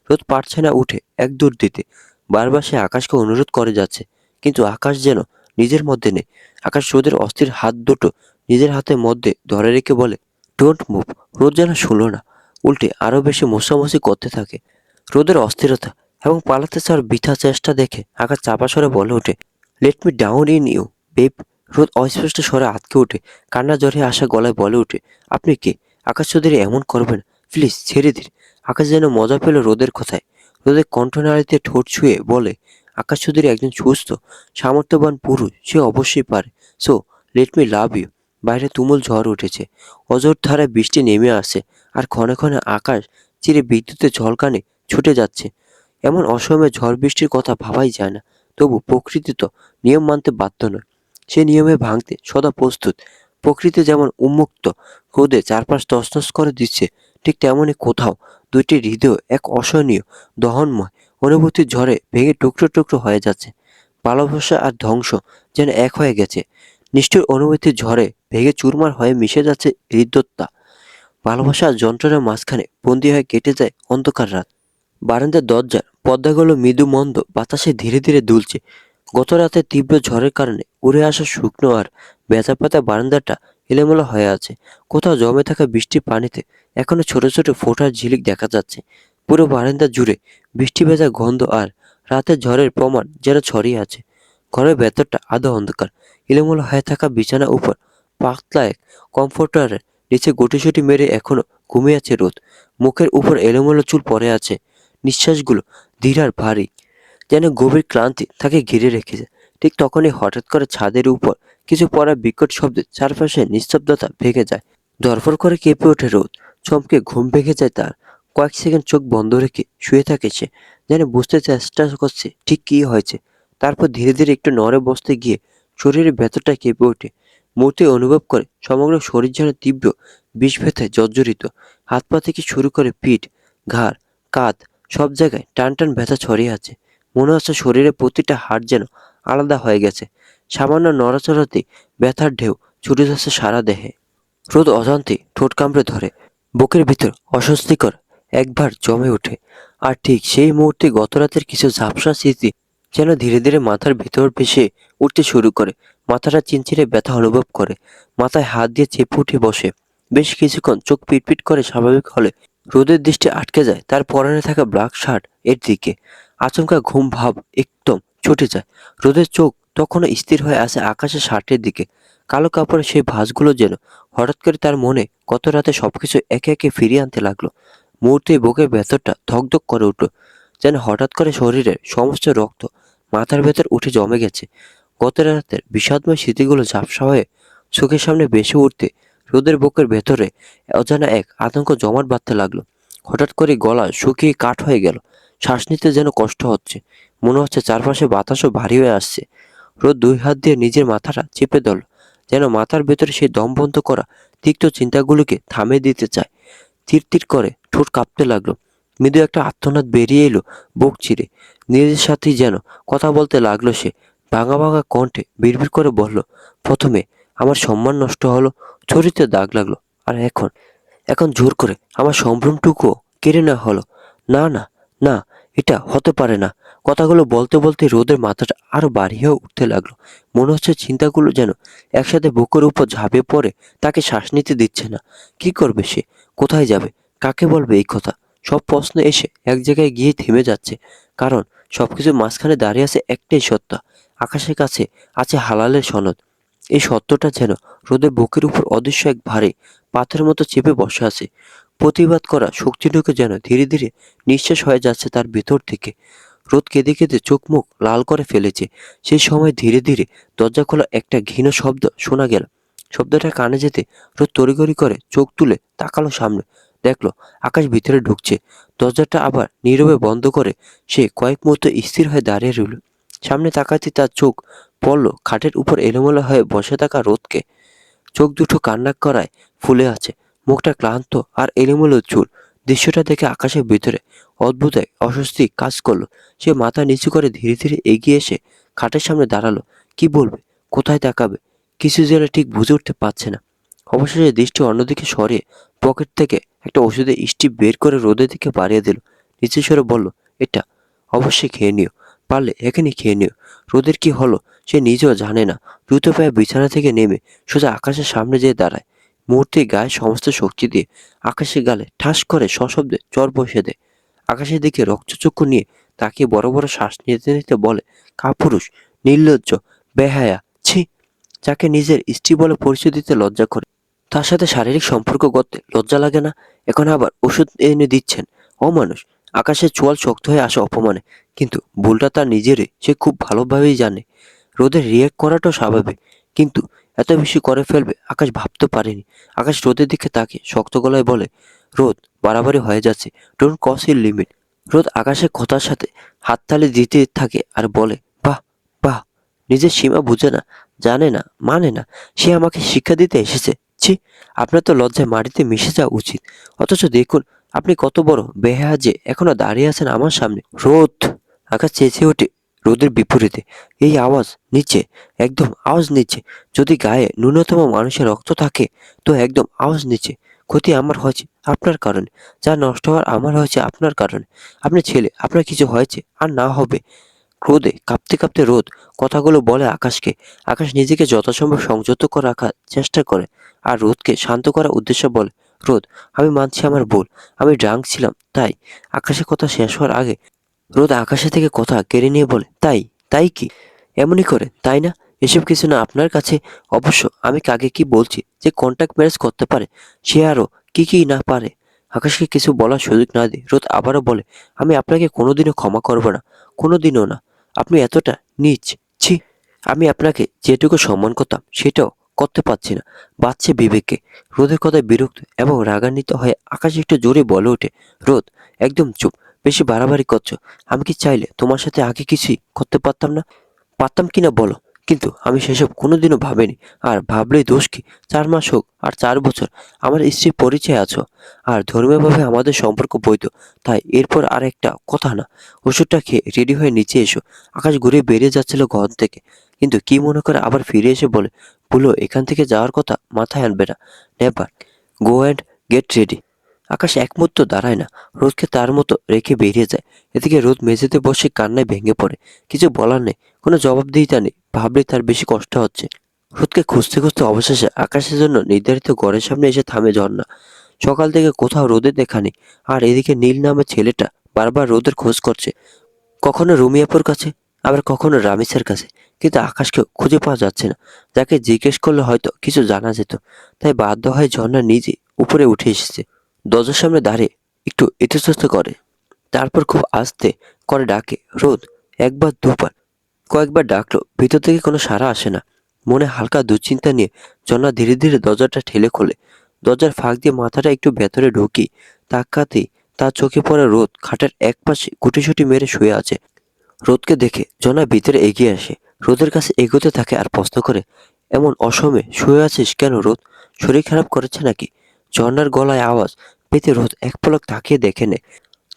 রোদ পারছে না উঠে এক দৌড় দিতে। বারবার সে আকাশকে অনুরোধ করে যাচ্ছে, কিন্তু আকাশ যেন নিজের মধ্যে নেই। আকাশ রোদের অস্থির হাত দুটো নিজের হাতের মধ্যে ধরে রেখে বলে, ডোন্ট মুভ। রোদ যেন শুনল না, উল্টে আরো বেশি মোছামুছি করতে থাকে। রোদের অস্থিরতা এবং পালাতে চাওয়ার বৃথা চেষ্টা দেখে আকাশ চাপা স্বরে বলে ওঠে, let me down in you babe. রোদ অস্পষ্ট স্বরে আটকে ওঠে, কান্না জড়িয়ে আসা গলায় বলে ওঠে, আপনি কে? আকাশ চৌধুরী, এমন করবেন, প্লিজ ছেড়ে দিন। আকাশ যেন মজা পেল রোদের কথায়। রোদের কণ্ঠনালীতে ঠোঁট ছুঁয়ে বলে, আকাশ চৌধুরী একজন সুস্থ সামর্থ্যবান পুরুষ, সে অবশ্যই পারে। So let me love you. বাইরে তুমুল ঝড় উঠেছে, অঝোর ধারায় বৃষ্টি নেমে আসে, আর ক্ষণে ক্ষণে আকাশ চিরে বিদ্যুতের ঝলকানি ছুটে যাচ্ছে। এমন অসময়ে ঝড় বৃষ্টির কথা ভাবাই যায় না, তবু প্রকৃতি তো নিয়ম মানতে বাধ্য নয়। সে নিয়মে ভাঙতে সদা প্রস্তুত। প্রকৃতি যেমন উন্মুক্ত ক্রোধে চারপাশ তছনছ করে দিচ্ছে, ঠিক তেমনি কোথাও দুইটি হৃদয় এক অসহনীয় দহনময় অনুভূতির ঝড়ে ভেঙে টুকরো টুকরো হয়ে যাচ্ছে। ভালোবাসা আর ধ্বংস যেন এক হয়ে গেছে। নিষ্ঠুর অনুভূতির ঝড়ে ভেঙে চুরমার হয়ে মিশে যাচ্ছে হৃদ্যতা। ভালোবাসা আর যন্ত্রণার মাঝখানে বন্দী হয়ে কেটে যায় অন্ধকার রাত। বারান্দার দরজার পর্দাগুলো মৃদু মন্দ বাতাসে ধীরে ধীরে দুলছে। গত রাতে তীব্র ঝড়ের কারণে উড়ে আসা শুকনো আর ভেজা পাতা বারান্দাটা এলোমেলো হয়ে আছে। কোথাও জমে থাকা বৃষ্টির পানিতে এখনো ছোট ছোট ফোঁটার ঝিলিক দেখা যাচ্ছে। পুরো বারান্দা জুড়ে বৃষ্টি ভেজা গন্ধ আর রাতের ঝড়ের প্রমাণ যেন ছড়িয়ে আছে। ঘরের ভেতরটা আধো অন্ধকার। এলোমেলো হয়ে থাকা বিছানার উপর পাতলা এক কমফোর্টারের নিচে গুটিসুটি মেরে এখনো ঘুমিয়ে আছে রোদ। মুখের উপর এলোমেলো চুল পড়ে আছে। নিঃশ্বাসগুলো ধীর আর ভারী, যেন গভীর ক্লান্তি তাকে ঘিরে রেখেছে। ঠিক তখনই হঠাৎ করে ছাদের উপর কিছু পড়া বিকট শব্দে চারপাশে নিস্তব্ধতা ভেঙে যায়। ধরফর করে কেঁপে ওঠে রোদ। চমকে ঘুম ভেঙে যায় তার। কয়েক সেকেন্ড চোখ বন্ধ রেখে শুয়ে থাকে সে, যেন বুঝতে চেষ্টা করছে ঠিক কী হয়েছে। তারপর ধীরে ধীরে একটু নড়ে বসতে গিয়ে শরীরের ভেতরটা কেঁপে ওঠে। মুহূর্তে অনুভব করে সমগ্র শরীর যেন তীব্র বিষ ব্যথায় জর্জরিত। হাত পা থেকে শুরু করে পিঠ, ঘাড়, কাঁধ সব জায়গায় টান টান ব্যথা ছড়িয়ে আছে। মনে হচ্ছে শরীরের প্রতিটা হাড় যেন আলাদা হয়ে গেছে। সামান্য নড়াচড়াতেই ব্যথার ঢেউ ছুটে যাচ্ছে সারা দেহে। রোদ অজান্তেই ঠোঁট কামড়ে ধরে। বুকের ভিতর অস্বস্তিকর একবার জমে ওঠে। আর ঠিক সেই মুহূর্তে গতরাতের কিছু ঝাপসা স্মৃতি যেন ধীরে ধীরে মাথার ভিতর ভেসে উঠতে শুরু করে। মাথাটা চিনচিনে ব্যথা অনুভব করে। মাথায় হাত দিয়ে চেপে উঠে বসে। বেশ কিছুক্ষণ চোখ পিটপিট করে স্বাভাবিক হলে রোদের দৃষ্টি আটকে যায় তার পরনে থাকা ব্ল্যাক শার্ট এর দিকে। আচমকা ঘুম ভাব একদম ছুটে যায়। রোদের চোখ তখনও স্থির হয়ে আছে আকাশের শার্টের দিকে। কালো কাপড়ের সেই ভাঁজগুলো যেন হঠাৎ করে তার মনে গত রাতে সবকিছু একে একে ফিরিয়ে আনতে লাগলো। মুহূর্তে বুকের ভেতরটা ধকধক করে উঠল, যেন হঠাৎ করে শরীরের সমস্ত রক্ত মাথার ভেতর উঠে জমে গেছে। গত রাতের বিষাদময় স্মৃতিগুলো ঝাপসা হয়ে চোখের সামনে ভেসে উঠতে রোদের বুকের ভেতরে অজানা এক আতঙ্ক জমাট বাঁধতে লাগলো। হঠাৎ করে গলা শুকিয়ে কাঠ হয়ে গেল। শ্বাস নিতে যেন কষ্ট হচ্ছে। মনে হচ্ছে চারপাশে বাতাসও ভারী হয়ে আসছে। রোদ দুই হাত দিয়ে নিজের মাথাটা চেপে ধরল, যেন মাথার ভেতরে সেই দম বন্ধ করা তিক্ত চিন্তাগুলোকে থামিয়ে দিতে চায়। তীর তীর করে ঠোঁট কাঁপতে লাগলো। মৃদু একটা আর্তনাদ বেরিয়ে এলো বুক চিরে। নিজের সাথেই যেন কথা বলতে লাগলো সে। ভাঙা ভাঙা কণ্ঠে বিড়বিড় করে বলল, প্রথমে আমার সম্মান নষ্ট হলো, চরিত্রে দাগ লাগলো, আর এখন এখন জোর করে আমার সম্ভ্রমটুকুও কেড়ে নেওয়া হলো। না না না, এটা হতে পারে না। কথাগুলো বলতে বলতে রোদের মাথাটা আরো বাড়িয়ে উঠতে লাগলো। মনে হচ্ছে চিন্তাগুলো যেন একসাথে বুকের উপর ঝাঁপিয়ে পড়ে তাকে শ্বাস নিতে দিচ্ছে না। কি করবে সে? কোথায় যাবে? কাকে বলবে এই কথা? সব প্রশ্ন এসে এক জায়গায় গিয়ে থেমে যাচ্ছে। কারণ সবকিছুর মাঝখানে দাঁড়িয়ে আছে একটাই সত্য। আকাশের কাছে আছে হালালের সনদ। এই সত্যটা যেন রোদের বুকের উপর অদৃশ্য এক ভারী পাথরের মতো চেপে বসে আছে। প্রতিবাদ করা শক্তিটুকু যেন ধীরে ধীরে নিঃশেষ হয়ে যাচ্ছে তার ভেতর থেকে। রোদ কেঁদে কেঁদে চোখ মুখ লাল করে ফেলেছে। সেই সময় ধীরে ধীরে দরজা খোলা একটা ঘৃণ শব্দ শোনা গেল। শব্দটা কানে যেতে রোদ তড়িঘড়ি করে চোখ তুলে তাকালো সামনে। দেখলো আকাশ ভিতরে ঢুকছে। দরজাটা আবার নীরবে বন্ধ করে সে কয়েক মুহূর্ত স্থির হয়ে দাঁড়িয়ে রইল। সামনে তাকাতে তার চোখ পড়ল খাটের উপর এলোমেলো হয়ে বসে থাকা রোদকে। চোখ দুটো কান্না করায় ফুলে আছে, মুখটা ক্লান্ত আর এলোমেলো চুল। দৃশ্যটা দেখে আকাশের ভিতরে অদ্ভুত এক অস্বস্তি কাজ করলো। সে মাথা নিচু করে ধীরে ধীরে এগিয়ে এসে খাটের সামনে দাঁড়ালো। কি বলবে, কোথায় তাকাবে, কিছু যেন ঠিক বুঝে উঠতে পারছে না। অবশেষে দৃষ্টি অন্যদিকে সরিয়ে পকেট থেকে একটা ওষুধের স্টিপ বের করে রোদের দিকে বাড়িয়ে দিল। নিচু স্বরে বলল, এটা অবশ্যই খেয়ে নিও, পারলে এখনই খেয়ে নিও। রোদের কি হলো সে নিজেও জানে না। দ্রুত পায়ে বিছানা থেকে নেমে সোজা আকাশের সামনে যেয়ে দাঁড়ায়। মুহূর্তে গায়ে সমস্ত শক্তি দিয়ে আকাশের গালে ঠাস করে সশব্দে চড় বসিয়ে দেয়। আকাশের দিকে রক্তচক্ষু নিয়ে তাকিয়ে বড় বড় শ্বাস নিতে নিতে বলে, কাপুরুষ, নির্লজ্জ, বেহায়া, ছি! যাকে নিজের স্ত্রী বলে পরিচয় দিতে লজ্জা করে, তার সাথে শারীরিক সম্পর্ক করতে লজ্জা লাগে না? এখন আবার ওষুধ এনে দিচ্ছেন। অমানুষ! আকাশের চোয়াল শক্ত হয়ে আসে অপমানে, কিন্তু ভুলটা তার নিজেরই, সে খুব ভালোভাবেই জানে। রোদের রিয়েক্ট করাটাও স্বাভাবিক, কিন্তু এত বেশি করে ফেলবে আকাশ ভাবতে পারেনি। আকাশ রোদের দিকে তাকিয়ে শক্ত গলায় বলে, রোদ, বাড়াবাড়ি হয়ে যাচ্ছে, ডোন্ট ক্রস ইউর লিমিট। রোদ আকাশের কথার সাথে হাততালি দিতে থাকে আর বলে, বাহ, বাহ! নিজের সীমা বুঝে না, জানে না, মানে না। সে আমাকে শিক্ষা দিতে এসেছে। ছি! আপনার তো লজ্জায় মাটিতে মিশে যাওয়া উচিত। অথচ দেখুন আপনি কত বড় বেহায়া যে এখনো দাঁড়িয়ে আছেন আমার সামনে। রোদ! আকাশ চেঁচিয়ে ওঠে রোদের বিপরীতে। এই আওয়াজ নিচে, একদম আওয়াজ নিচে। যদি গায়ে ন্যূনতম মানুষের রক্ত থাকে তো একদম আওয়াজ নিচে। ক্ষতি আমার হয়েছে আপনার কারণে, যা নষ্ট হওয়ার আমার হয়েছে আপনার কারণে। আপনি ছেলে, আপনার কিছু হয়েছে আর না হবে। ক্রোধে কাঁপতে কাঁপতে রোদ কথাগুলো বলে আকাশকে। আকাশ নিজেকে যথাসম্ভব সংযত করে রাখার চেষ্টা করে আর রোদকে শান্ত করার উদ্দেশ্যে বলে, রোদ, আমি মানছি আমার ভুল, আমি ড্রাঙ্ক ছিলাম তাই। আকাশের কথা শেষ হওয়ার আগে রোদ আকাশের থেকে কথা কেড়ে নিয়ে বলে, তাই? তাই কি? এমনই করে, তাই না? এসব কিছু না আপনার কাছে। অবশ্য আমি কাকে কি বলছি যে কন্ট্যাক্ট ম্যারেজ করতে পারে, সে আরো কি কি না পারে। আকাশকে কিছু বলার সুযোগ না দিয়ে রোদ আবারও বলে, আমি আপনাকে কোনোদিনও ক্ষমা করব না, কোনোদিনও না। আপনি এতটা নীচ, ছি! আমি আপনাকে যেটুকু সম্মান করতাম সেটাও করতে পারছি না, বাচ্চে বিবেকে। রোদের কথায় বিরক্ত এবং রাগান্বিত হয়ে আকাশ একটু জোরে বলে ওঠে, রোদ, একদম চুপ, বেশি বাড়াবাড়ি করছো। আমি কি চাইলে তোমার সাথে আগে কিছুই করতে পারতাম না? পারতাম কিনা বলো, কিন্তু আমি সেসব কোনোদিনও ভাবিনি। আর ভাবলেই দোষ কি? 4 মাস হোক আর 4 বছর আমার স্ত্রীর পরিচয় আছো, আর ধর্মীয়ভাবে আমাদের সম্পর্ক বৈধ। তাই এরপর আর একটা কথা না। ওষুধটা খেয়ে রেডি হয়ে নিচে এসো। আকাশ ঘুরে বেরিয়ে যাচ্ছিল ঘর থেকে, কিন্তু কি মনে করে আবার ফিরে এসে বলে, ভুলো এখান থেকে যাওয়ার কথা মাথায় আনবে না। Never. Go and get ready. Akash এক মুহূর্ত দাঁড়ায় না, রোদকে তার মতো রেখে বেরিয়ে যায়। এদিকে রোদ মেঝেতে বসে কান্নায় ভেঙে পড়ে। কিছু বলার নেই, কোনো জবাবদিহিতা নেই, ভাবলেই তার বেশি কষ্ট হচ্ছে। রোদকে খুঁজতে খুঁজতে অবশেষে আকাশের জন্য নির্ধারিত ঘরের সামনে এসে থামে ঝর্ণা। সকাল থেকে কোথাও রোদের দেখা নেই, আর এদিকে নীল নামের ছেলেটা বারবার রোদের খোঁজ করছে, কখনো রুমিয়াপুর কাছে, আবার কখনো রামিসের কাছে, কিন্তু আকাশকে খুঁজে পাওয়া যাচ্ছে না। যাকে জিজ্ঞেস করলে হয়তো কিছু জানা যেত। তাই বাধ্য হয়ে ঝর্ণা নিজে উপরে উঠে এসেছে। দরজার সামনে দাঁড়িয়ে একটু ইতস্তত করে, তারপর খুব আস্তে করে ডাকে, রোদ। একবার দুবার কয়েকবার ডাকলো, ভিতর থেকে কোনো সাড়া আসে না। মনে হালকা দুশ্চিন্তা নিয়ে ঝর্ণা ধীরে ধীরে দরজাটা ঠেলে খোলে। দরজার ফাঁক দিয়ে মাথাটা একটু ভেতরে ঢুকি, তাকাতেই তার চোখে পড়ে রোদ খাটের এক পাশে গুটিসুটি মেরে শুয়ে আছে। রোদকে দেখে ঝর্ণা ভিতরে এগিয়ে আসে, রোদের কাছে এগোতে থাকে আর প্রশ্ন করে, এমন অসময়ে শুয়ে আছিস কেন রোদ? শরীর খারাপ করেছে নাকি? ঝর্ণার গলায় আওয়াজ পেতে রোদ এক পলক তাকিয়ে দেখে নেয়,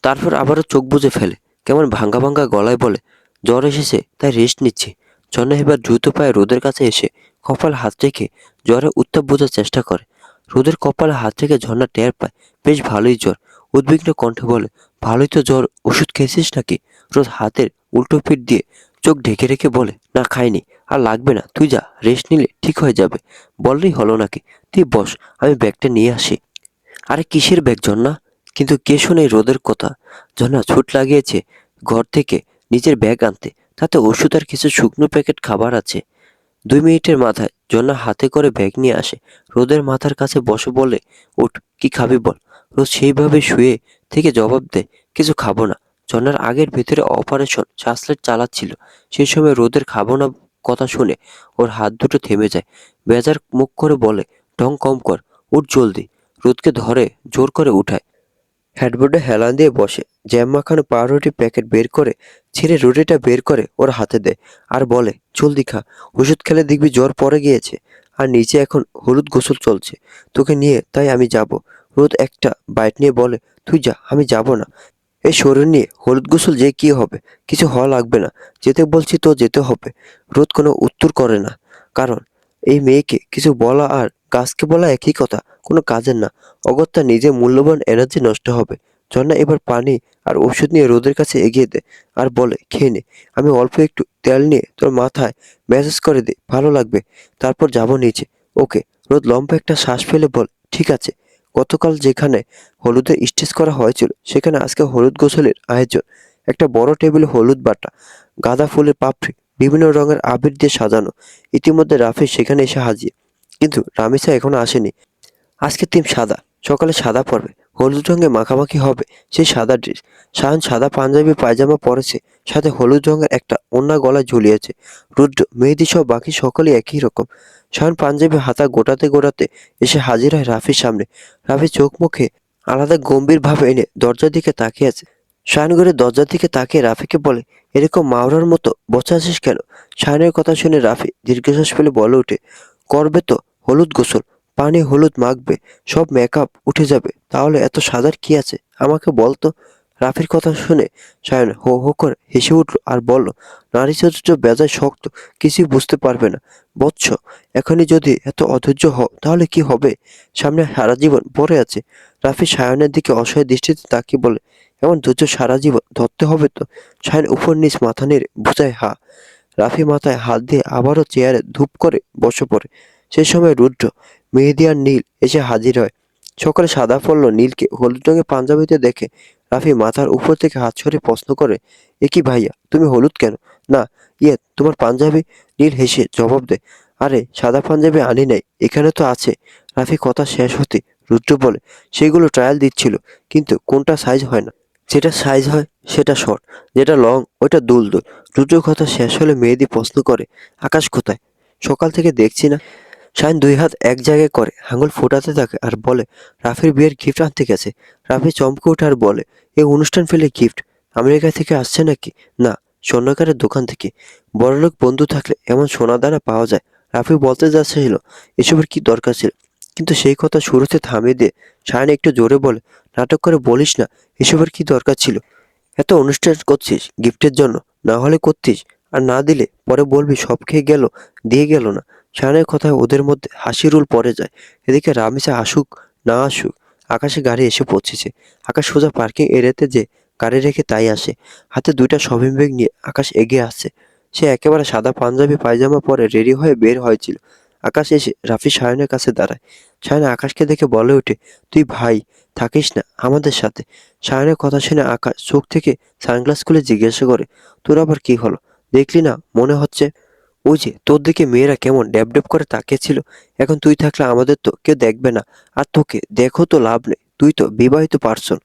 তারপর আবারও চোখ বুজে ফেলে। কেমন ভাঙ্গা ভাঙ্গা গলায় বলে, জ্বর এসেছে তাই রেস্ট নিচ্ছি। ঝর্ণা এবার দ্রুত পায়ে রোদের কাছে এসে কপাল হাত রেখে জ্বরের উত্তাপ বোঝার চেষ্টা করে। রোদের কপালে হাত রেখে ঝর্ণা টের পায় বেশ ভালোই জ্বর। উদ্বিগ্ন কণ্ঠে বলে, ভালোই তো জ্বর, ওষুধ খেয়েছিস নাকি? রোদ হাতের উল্টো পিঠ দিয়ে চোখ ঢেকে রেখে বলে, না খাইনি, আর লাগবে না, তুই যা, রেস্ট নিলে ঠিক হয়ে যাবে। বললেই হলো নাকি? তুই বস, আমি ব্যাগটা নিয়ে আসি। আরে কিসের ব্যাগ ঝর্ণা? কিন্তু কে শোনে রোদের কথা? ঝর্ণা ছুট লাগিয়েছে ঘর থেকে নিজের ব্যাগ আনতে, তাতে ওষুধ আর কিছু শুকনো প্যাকেট খাবার আছে। 2 মিনিটের মাথায় ঝর্ণা হাতে করে ব্যাগ নিয়ে আসে, রোদের মাথার কাছে বসে বলে, উঠ, কি খাবি বল। রোদ সেইভাবে শুয়ে থেকে জবাব দেয়, কিছু খাবো না। ঝর্ণার আগের ভেতরে অপারেশন শ্বাসলেট চালাচ্ছিল, সেই সময় রোদের খাবো না কথা শুনে ওর হাত দুটো থেমে যায়। বেজার মুখ করে বলে, ঢং কম কর, উঠ জলদি। রোদকে ধরে জোর করে উঠায়, হেডবোর্ডে হেলান দিয়ে বসে জ্যাম মাখানো পাউরুটি প্যাকেট বের করে ছিঁড়ে রুটিটা বের করে ওর হাতে দেয় আর বলে, জলদি খা, ওষুধ খেলে দেখবি জ্বর পড়ে গিয়েছে। আর নিচে এখন হলুদ গোসল চলছে তোকে নিয়ে, তাই আমি যাব। রোদ একটা বাইট নিয়ে বলে, তুই যা, আমি যাব না। এই শরীর নিয়ে হলুদ গোসল যে কি হবে? কিছু হওয়া লাগবে না। যেতে বলছি তো যেতে হবে। রোদ কোনো উত্তর করে না। কারণ এই মেয়েকে কিছু বলা আর গাছকে বলা একই কথা, কোনো কাজের না। অগত্যা নিজের মূল্যবান এনার্জি নষ্ট হবে। ঝর্ণা এবার পানি আর ওষুধ নিয়ে রোদের কাছে এগিয়ে দেয় আর বলে, খেয়ে নে। আমি অল্প একটু তেল নিয়ে তোর মাথায় ম্যাসাজ করে দিই, ভালো লাগবে। তারপর যাবো নিচে। ওকে। রোদ লম্বা একটা শ্বাস ফেলে বলে, ঠিক আছে। গতকাল যেখানে হলুদের স্টেজ করা হয়েছিল সেখানে আজকে হলুদ গোসলের আয়োজন। একটা বড় টেবিলে হলুদ বাটা, গাঁদা ফুলের পাপড়ি, বিভিন্ন রঙের আবির দিয়ে সাজানো। ইতিমধ্যে রাফি সেখানে এসে হাজির, কিন্তু রামিসা এখনো আসেনি। আজকে থিম সাদা, সকালে সাদা পরবে, হলুদ রঙে মাখামাখি হবে সেই সাদা ড্রেস। সায়ন সাদা পাঞ্জাবি পায়জামা পরেছে, সাথে হলুদ রঙের একটা ওড়না গলায় ঝুলিয়েছে। রুদ্র, মেহেদী সহ বাকি সকলেই একই রকম। সায়ন পাঞ্জাবি হাতা গোটাতে গোটাতে এসে হাজির হয় রাফির সামনে। রাফি চোখ মুখে আলাদা গম্ভীর ভাব এনে দরজার দিকে তাকিয়ে আছে। সায়ন ঘরের দরজার দিকে তাকিয়ে রাফিকে বলে, এরকম মাওরার মতো বসে আছিস কেন? সায়নের কথা শুনে রাফি দীর্ঘশ্বাস ফেলে বলে ওঠে, করবে তো হলুদ গোসল, পানি হলুদ মাখবে, সব মেকআপ উঠে যাবে, তাহলে এত সাজার কি আছে আমাকে বল তো? রাফির কথা শুনে সায়ন হো হো করে হেসে উঠল আর বলল, নারী চরিত্র বেজায় শক্ত, কিছুই বুঝতে পারবে না। বৎস, এখনই যদি এত অধৈর্য হও তাহলে কি হবে? সামনে সারা জীবন পড়ে আছে। রাফি সায়নের দিকে অসহায় দৃষ্টিতে তাকিয়ে বলে, এমন ধৈর্য সারা জীবন ধরতে হবে তো? সায়ন উপর নিচ মাথা নেড়ে বুঝায় হা। রাফি মাথায় হাত দিয়ে আবারও চেয়ারে ধূপ করে বসে পড়ে। সেই সময় রুদ্র, মেহেদী আর নীল এসে হাজির হয়। সকালে সাদা পড়ল নীলকে হলুদ রঙের পাঞ্জাবিতে দেখে রাফি মাথার উপর থেকে হাত সরিয়ে প্রশ্ন করে, এ কি ভাইয়া, তুমি হলুদ কেন? না, ইয়ে তোমার পাঞ্জাবি। নীল হেসে জবাব দেয়, আরে সাদা পাঞ্জাবি আনি নাই, এখানে তো আছে। রাফি কথা শেষ হতে রুদ্র বলে, সেগুলো ট্রায়াল দিচ্ছিল, কিন্তু কোনটা সাইজ হয় না। যেটা সাইজ হয় সেটা শর্ট, যেটা লং ওইটা দুল দুল। রুদ্র কথা শেষ হলে মেহেদী প্রশ্ন করে, আকাশ কোথায়? সকাল থেকে দেখছি না। শাহিন দুই হাত এক জায়গায় করে আঙুল ফোটাতে থাকে আর বলে, রাফির বিয়ের গিফট আনতে গেছে। রাফি চমকে ওঠে আর বলে, এই অনুষ্ঠান ফেলে গিফট আমেরিকা থেকে আসছে নাকি? না, স্বর্ণকারের দোকান থেকে। বড়লোক বন্ধু থাকলে এমন সোনা দানা পাওয়া যায়। রাফি বলতে যাচ্ছিল এসবের কি দরকার ছিল, কিন্তু সেই কথা শুরুতে থামিয়ে দিয়ে শাহিন একটু জোরে বলে, নাটক করে বলিস না, এসবের কি দরকার ছিল? এত অনুষ্ঠান করছিস গিফটের জন্য, না হলে করতিস। আর না দিলে পরে বলবি সব খেয়ে গেল, দিয়ে গেল না। শায়নের কথায় ওদের মধ্যে হাসির রোল পড়ে যায়। এদিকে রামিসা আসুক না আসুক, আকাশে গাড়ি এসে পৌঁছেছে। আকাশ সোজা পার্কিং এরিয়াতে যে গাড়ি রেখে তাই আসে। হাতে দুইটা শপিং ব্যাগ নিয়ে আকাশ এগিয়ে আসছে। সে একেবারে সাদা পাঞ্জাবি পায়জামা পরে রেডি হয়ে বের হয়েছিল। আকাশ এসে রাফি সায়নের কাছে দাঁড়ায়। সায়ন আকাশকে দেখে বলে ওঠে, তুই ভাই থাকিস না আমাদের সাথে? সায়নের কথা শুনে আকাশ চোখ থেকে সানগ্লাস খুলে জিজ্ঞাসা করে, তোর আবার কি হলো? দেখলি না মনে হচ্ছে? ওই যে তোর দিকে মেয়েরা কেমন ড্যাব ড্যাব করে তাকিয়েছিল, এখন তুই থাকলে আমাদের তো কেউ দেখবে না। আর তোকে দেখো তো লাভ নেই, তুই তো বিবাহিত পার্সন।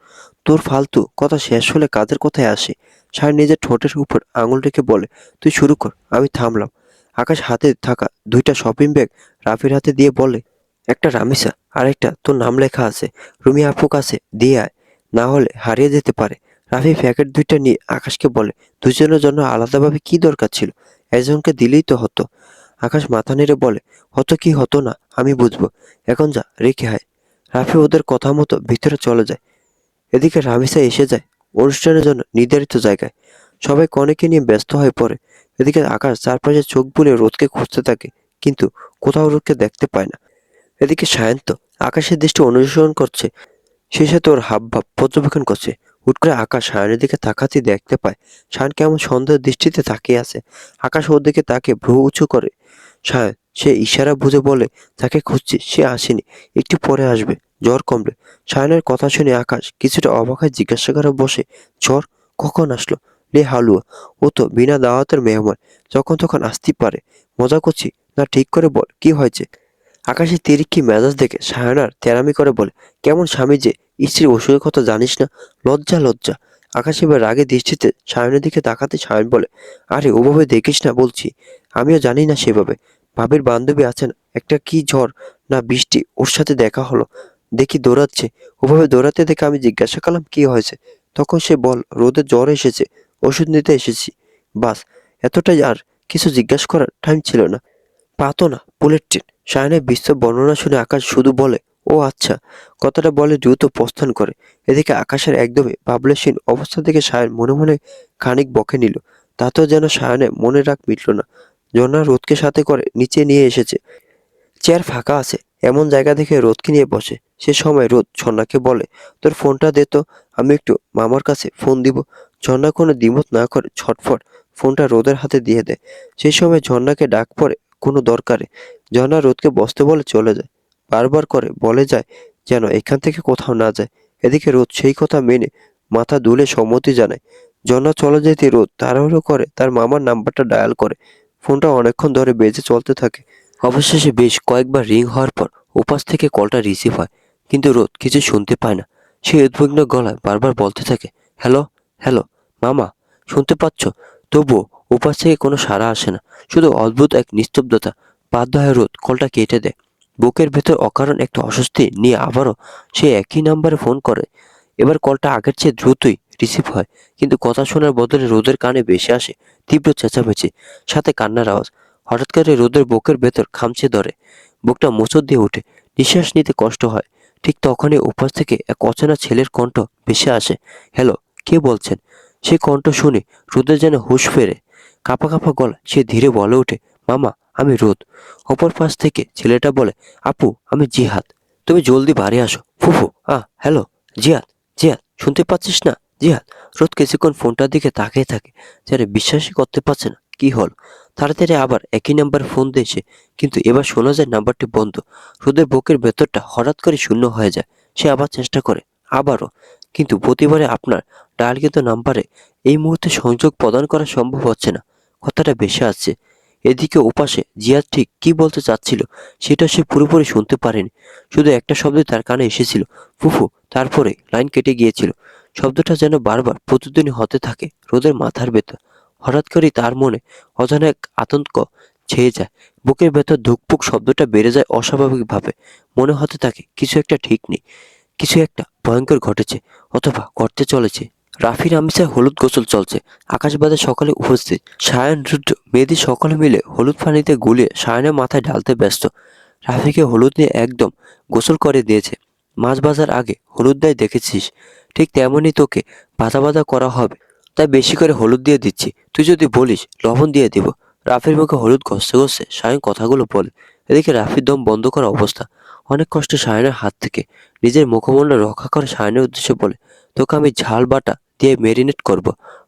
তোর ফালতু কথা শেষ হলে কাদের কথায় আসে? সায়ন নিজের ঠোঁটের উপর আঙুল রেখে বলে, তুই শুরু কর, আমি থামলাম। আকাশ হাতে থাকা দুইটা শপিং ব্যাগ রাফির হাতে দিয়ে বলে, একটা রামিসা আর একটা তোর নাম লেখা আছে, রুমি আপু কাছে দিয়ে আয়, না হলে হারিয়ে যেতে পারে। রাফি প্যাকেট দুইটা নিয়ে আকাশকে বলে, দুজনের জন্য আলাদাভাবে কি দরকার ছিল? একজনকে দিলেই তো হতো। আকাশ মাথা নেড়ে বলে, হতো কি হতো না আমি বুঝবো, এখন যা রেখে আয়। রাফি ওদের কথা মতো ভিতরে চলে যায়। এদিকে রামিসা এসে যায় অনুষ্ঠানের জন্য নির্ধারিত জায়গায়। সবাই কনেকে নিয়ে ব্যস্ত হয়ে পড়ে। এদিকে আকাশ চারপাশে চোখ বুলে রোদকে খুঁজতে থাকে, কিন্তু কোথাও রোদকে দেখতে পায় না। এদিকে সায়ন্ত আকাশের দৃষ্টি অনুসরণ করছে, সে সাথে ওর হাবভাব পর্যবেক্ষণ করছে। হুট করে আকাশ সায়নের দিকে তাকাতেই দেখতে পায় সায়ন কেমন সন্দেহের দৃষ্টিতে তাকিয়ে আছে। আকাশ ওর দিকে তাকে ভ্রু উঁচু করে। সায়ন সে ইশারা বুঝে বলে, তাকে খুঁজছি, সে আসেনি, একটু পরে আসবে, জ্বর কমলে। সায়নের কথা শুনে আকাশ কিছুটা অবাক হয়ে জিজ্ঞাসা করে বসে, জ্বর কখন আসলো? রে হালুয়া, ও তো বিনা দাওয়াতের মেহমান, যখন তখন আসতেই পারে। মজা করছি না, ঠিক করে বল কি হয়েছে? আকাশের তিরিক্ষি মেজাজ দেখে সায়নার তেরামি করে বলে, কেমন স্বামী যে, স্ত্রীর অসুখের কথা জানিস না? লজ্জা লজ্জা। আকাশ এবার রাগে দৃষ্টিতে সায়নের দিকে তাকাতে সায়ন বলে, আরে ওভাবে দেখিস না বলছি, আমিও জানি না সেভাবে। ভাবির বান্ধবী আছেন, একটা কি ঝড় না বৃষ্টি ওর সাথে দেখা হলো, দেখি দৌড়াচ্ছে। ওভাবে দৌড়াতে দেখে আমি জিজ্ঞাসা করলাম কি হয়েছে, তখন সে বল রোদে জ্বর এসেছে, ওষুধ নিতে এসেছি। বাস, এতটাই, আর কিছু জিজ্ঞাসা করার টাইম ছিল না। পাতো না বুলেট ট্রেন। সায়নের বিস্তর বর্ণনা শুনে আকাশ শুধু বলে, ও আচ্ছা, কথাটা বলে দ্রুত প্রস্থান করে। এদিকে আকাশের একদমই ভাবলেশীন অবস্থা থেকে সায়ন মনে মনে খানিক বকে নিল। তাতেও যেন সায়নের মনে রাগ মিটল না। ঝর্ণা রোদকে সাথে করে নিচে নিয়ে এসেছে। চেয়ার ফাঁকা আছে এমন জায়গা দেখে রোদকে নিয়ে বসে। সে সময় রোদ ঝর্ণাকে বলে, তোর ফোনটা দে তো, আমি একটু মামার কাছে ফোন দিব। ঝর্ণা কোনো দ্বিমত না করে ছটফট ফোনটা রোদের হাতে দিয়ে দেয়। সেই সময় ঝর্ণাকে ডাক পড়ে কোনো দরকারে। ঝর্ণা রোদকে বসতে বলে চলে যায়। বারবার করে বলে যায় যেন এখান থেকে কোথাও না যায়। এদিকে রোদ সেই কথা মেনে মাথা দুলে সম্মতি জানায়। ঝর্ণা চলে যেতে রোদ তাড়াহুড়ো করে তার মামার নাম্বারটা ডায়াল করে। ফোনটা অনেকক্ষণ ধরে বেজে চলতে থাকে। অবশেষে বেশ কয়েকবার রিং হওয়ার পর ওপাশ থেকে কলটা রিসিভ হয়, কিন্তু রোদ কিছু শুনতে পায় না। সে উদ্বিগ্ন গলায় বারবার বলতে থাকে, হ্যালো, হ্যালো, মামা, শুনতে পাচ্ছ? তবুও ওপাশ থেকে কোনো সাড়া আসে না, শুধু অদ্ভুত এক নিস্তব্ধতা। বাধ্য হয়ে রোদ কলটা কেটে দেয়। বুকের ভেতর অকারণ একটা অস্বস্তি নিয়ে আবারও সে একই নাম্বারে ফোন করে। এবার কলটা আগের চেয়ে দ্রুতই রিসিভ হয়, কিন্তু কথা শোনার বদলে রোদের কানে ভেসে আসে তীব্র চেঁচামেচি, সাথে কান্নার আওয়াজ। হঠাৎ করে রোদের বুকের ভেতর খামচে ধরে, বুকটা মোচড় দিয়ে ওঠে, নিঃশ্বাস নিতে কষ্ট হয়। ঠিক তখনই উপাস থেকে এক অচেনা ছেলের কণ্ঠ ভেসে আসে। হ্যালো, কে বলছেন? সে কণ্ঠ শুনে রোদের যেন হুঁশ ফেরে। কাঁপা কাঁপা গলা সে ধীরে বলে ওঠে, মামা, আমি রোদ। অপর পাশ থেকে ছেলেটা বলে, আপু, আমি জিহাদ। তুমি জলদি বাড়ি আসো। ফুফু, হ্যালো, জিহাদ, জিহাদ, শুনতে পাচ্ছিস না? জিহাদ। রোদ কিছুক্ষণ ফোনটার দিকে তাকিয়ে থাকে, যেন বিশ্বাসই করতে পারছে না কি হল। তাড়াতাড়ি আবার একই নাম্বার ফোন দিয়েছে, কিন্তু এবার শোনা যায় নাম্বারটি বন্ধ। রোদের বুকের ভেতরটা হঠাৎ করে শূন্য হয়ে যায়। সে আবার চেষ্টা করে, আবারও, কিন্তু প্রতিবারে আপনার ডায়ালকৃত নাম্বারে এই মুহূর্তে সংযোগ প্রদান করা সম্ভব হচ্ছে না। কথাটা ভেসে আসছে। এদিকে ওপাশে জিয়াদ ঠিক কি বলতে চাচ্ছিল সেটা সে পুরোপুরি শুনতে পারেনি। শুধু একটা শব্দ তার কানে এসেছিল, ফুফু। তারপরে লাইন কেটে গিয়েছিল। শব্দটা যেন বারবার প্রতিধ্বনি হতে থাকে রোদের মাথার ভেতর। হঠাৎ করেই তার মনে অজানা এক আতঙ্ক ছেয়ে যায়। বুকের ভেতর ধুকপুক শব্দটা বেড়ে যায় অস্বাভাবিকভাবে। মনে হতে থাকে কিছু একটা ঠিক নেই, কিছু একটা ভয়ঙ্কর ঘটেছে অথবা ঘটতে চলেছে। রাফির আমিষায় হলুদ গোসল চলছে। আকাশবাদে সকলে উপস্থিত। সায়ন, রুদ্র, মেয়েদি সকলে মিলে হলুদ পানিতে গুলিয়ে সায়নের মাথায় ঢালতে ব্যস্ত। রাফিকে হলুদ নিয়ে একদম গোসল করে দিয়েছে। মাছ ভাজার আগে হলুদ দেয় দেখেছিস, ঠিক তেমনই তোকে ভাজা ভাজা করা হবে, তাই বেশি করে হলুদ দিয়ে দিচ্ছি। তুই যদি বলিস লবণ দিয়ে দিব। রাফির মুখে হলুদ ঘষতে ঘষতে সায়ন কথাগুলো বলে। এদিকে রাফির দম বন্ধ করা অবস্থা। অনেক কষ্টে সায়নের হাত থেকে নিজের মুখমণ্ডল রক্ষা করে সায়নের উদ্দেশ্যে বলে, তোকে আমি ঝাল বাটা দিয়ে মেরিনেট করব।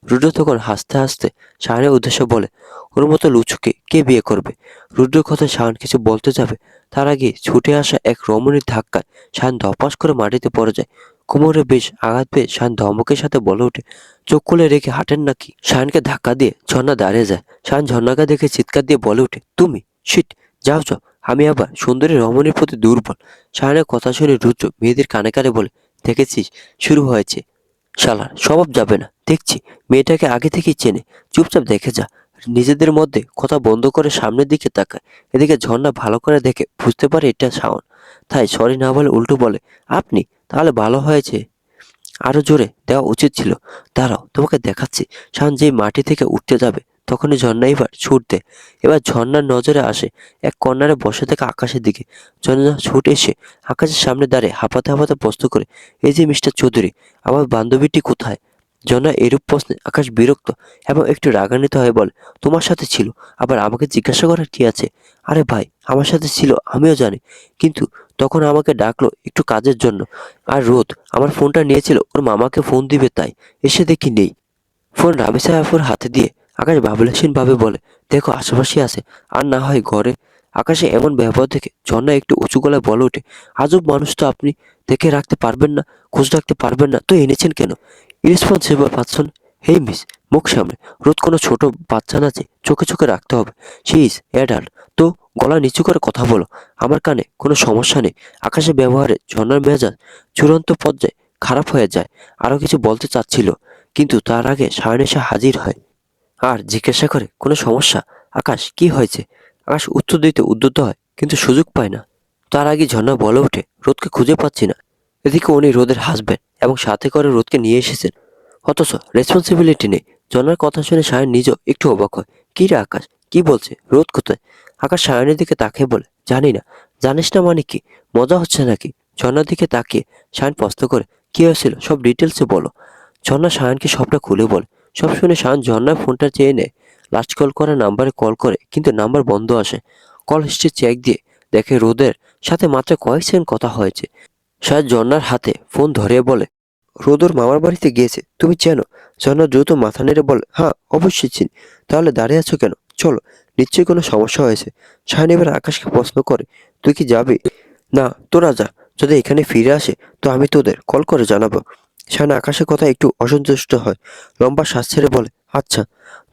রুদ্র তখন হাসতে হাসতে সায়নের উদ্দেশ্যে বলে, ওর মতো লুচুকে কে বিয়ে করবে? রুদ্রের কথায় সায়ন কিছু বলতে যাবে, তার আগে ছুটে আসা এক রমণীর ধাক্কায় সায়ন ধপাস করে মাটিতে পড়ে যায়। কোমরে বেশ আঘাত পেয়ে সায়ন ধমকের সাথে বলে ওঠে, চোখ খুলে রেখে হাঁটেন নাকি? সায়নকে ধাক্কা দিয়ে ঝর্ণা দাঁড়িয়ে যায়। সায়ন ঝর্ণাকে দেখে চিৎকার দিয়ে বলে ওঠে, তুমি শিট, যাও যাও, আমি আবার সুন্দরী রমণীর প্রতি দুর্বল। সায়নের কথা শুনে রুদ্র মেয়েদের কানে কানে বলে, দেখেছিস, শুরু হয়েছে। শালার স্বভাব যাবে না দেখছি। মেয়েটাকে আগে থেকেই চেনে, চুপচাপ দেখে যা। নিজেদের মধ্যে কথা বন্ধ করে সামনের দিকে তাকায়। এদিকে ঝর্ণা ভালো করে দেখে বুঝতে পারে এটা শাওন, তাই সরি না বলে উল্টো বলে, আপনি? তাহলে ভালো হয়েছে, আরো জোরে দেওয়া উচিত ছিল। দাঁড়াও, তোমাকে দেখাচ্ছি। শাওন যেই মাটি থেকে উঠতে যাবে তখনই ঝর্ণা এবার ছুট দেয়। এবার ঝর্ণার নজরে আসে এক কর্নারে বসে থাকা আকাশের দিকে। ঝর্ণা ছুট এসে আকাশের সামনে দাঁড়িয়ে হাঁপাতে হাঁপাতে প্রশ্ন করে, এই যে মিস্টার চৌধুরী, আমার বান্ধবীটি কোথায়? ঝর্ণা এরূপ প্রশ্নে আকাশ বিরক্ত এবং একটু রাগান্বিত হয়ে বলে, তোমার সাথে ছিল, আবার আমাকে জিজ্ঞাসা করার কি আছে? আরে ভাই, আমার সাথে ছিল আমিও জানি, কিন্তু তখন আমাকে ডাকলো একটু কাজের জন্য। আর রোদ আমার ফোনটা নিয়েছিল ওর মামাকে ফোন দিবে, তাই এসে দেখি নেই। ফোন রামিসা আপুর হাতে দিয়ে আকাশ ভাবলেশীন ভাবে বলে, দেখো আশেপাশে আছে, আর না হয় ঘরে। আকাশে এমন ব্যবহার দেখে ঝর্ণা একটু উঁচু গলায় বলে ওঠে, আজব মানুষ তো আপনি, দেখে রাখতে পারবেন না, খোঁজ রাখতে পারবেন না, তো এনেছেন কেন? Irresponsible person. হেই মিস, মুখ সামনে। রোদ কোনো ছোট বাচ্চা না যে চোখে চোখে রাখতে হবে। She is adult. তো গলা নিচু করে কথা বলো, আমার কানে কোনো সমস্যা নেই। আকাশের ব্যবহারে ঝর্ণার মেজাজ চূড়ান্ত পর্যায়ে খারাপ হয়ে যায়। আরো কিছু বলতে চাচ্ছিল, কিন্তু তার আগে সায়ন এসে হাজির হয় আর জিজ্ঞাসা করে, কোনো সমস্যা? আকাশ, কি হয়েছে? আকাশ উত্তর দিতে উদ্যত হয়, কিন্তু সুযোগ পায় না। তার আগে ঝর্ণা বলে ওঠে, রোদকে খুঁজে পাচ্ছি না। এদিকে উনি রোদের হাসবেন এবং সাথে করে রোদকে নিয়ে এসেছেন, অথচ রেসপন্সিবিলিটি নেই। ঝর্ণার কথা শুনে সায়ন নিজেও একটু অবাক হয়। কি রে আকাশ, কি বলছে? রোদ কোথায়? আকাশ সায়নের দিকে তাকিয়ে বলে, জানি না। জানিস না মানে কি? মজা হচ্ছে নাকি? ঝর্ণার দিকে তাকিয়ে শায়ন প্রশ্ন করে, কি হয়েছিল সব ডিটেলসে বলো। ঝর্ণা শায়নকে সবটা খুলে বলে। সব শুনে শায়ন ঝর্ণার ফোনটা চেয়ে নেয়। লাস্ট কল করা নাম্বারে কল করে, কিন্তু নাম্বার বন্ধ আসে। কল হিস্ট্রি চেক দিয়ে দেখে রোদের সাথে মাত্র কয়েক সেকেন্ড কথা হয়েছে। শায়ন ঝর্ণার হাতে ফোন ধরিয়ে বলে, রোদ ওর মামার বাড়িতে গিয়েছে, তুমি চেনো? ঝর্ণা দ্রুত মাথা নেড়ে বলে, হ্যাঁ অবশ্যই চিনি। তাহলে দাঁড়িয়ে আছো কেন, চলো, নিশ্চয়ই কোনো সমস্যা হয়েছে। শায়ন এবার আকাশকে প্রশ্ন করে, তুই কি যাবি? না, তোরা যা। যদি এখানে ফিরে আসে তো আমি তোদের কল করে জানাবো। শায়ন আকাশের কথা একটু অসন্তুষ্ট হয়, লম্বা শ্বাস ছেড়ে বলে, আচ্ছা।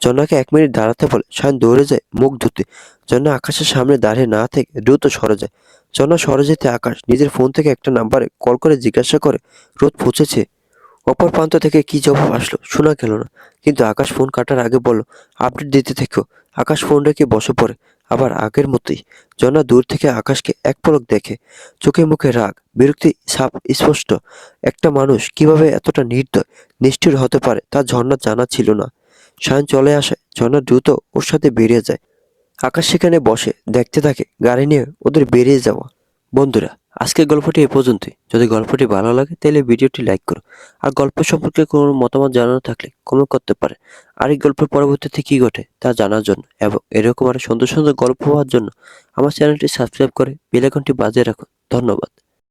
ঝর্ণাকে 1 মিনিট দাঁড়াতে বলে শায়ন দৌড়ে যায় মুখ ধুতে। ঝর্ণা আকাশের সামনে দাঁড়িয়ে না থেকে দ্রুত সরে যায়। ঝর্ণা সরে যেতে আকাশ নিজের ফোন থেকে একটা নাম্বারে কল করে জিজ্ঞাসা করে, রোদ পৌঁছেছে? অপর প্রান্ত থেকে কি জবাব আসলো শোনা গেল না, কিন্তু আকাশ ফোন কাটার আগে বলল, আপডেট দিতে থেকো। আকাশ ফোন রেখে বসে পড়ে। আবার আগের মতোই ঝর্ণা দূর থেকে আকাশকে এক পলক দেখে। চোখে মুখে রাগ, বিরক্তি সাপ স্পষ্ট। একটা মানুষ কিভাবে এতটা নির্দয়, নিষ্ঠুর হতে পারে তা ঝর্ণার জানা ছিল না। সায়ন চলে আসে, ঝর্ণা দ্রুত ওর সাথে বেরিয়ে যায়। আকাশ সেখানে বসে দেখতে থাকে গাড়ি নিয়ে ওদের বেরিয়ে যাওয়া। বন্ধুরা, আজকের গল্পটি এ পর্যন্তই। যদি গল্পটি ভালো লাগে তাহলে ভিডিওটি লাইক করো। আর গল্প সম্পর্কে কোনো মতামত জানানো থাকলে কমেন্ট করতে পারে। আর এই গল্পের পরবর্তীতে কি ঘটে তা জানার জন্য এবং এরকম আরো সুন্দর সুন্দর গল্প পাওয়ার জন্য আমার চ্যানেলটি সাবস্ক্রাইব করে বেল আইকনটি বাজিয়ে রাখুন। ধন্যবাদ।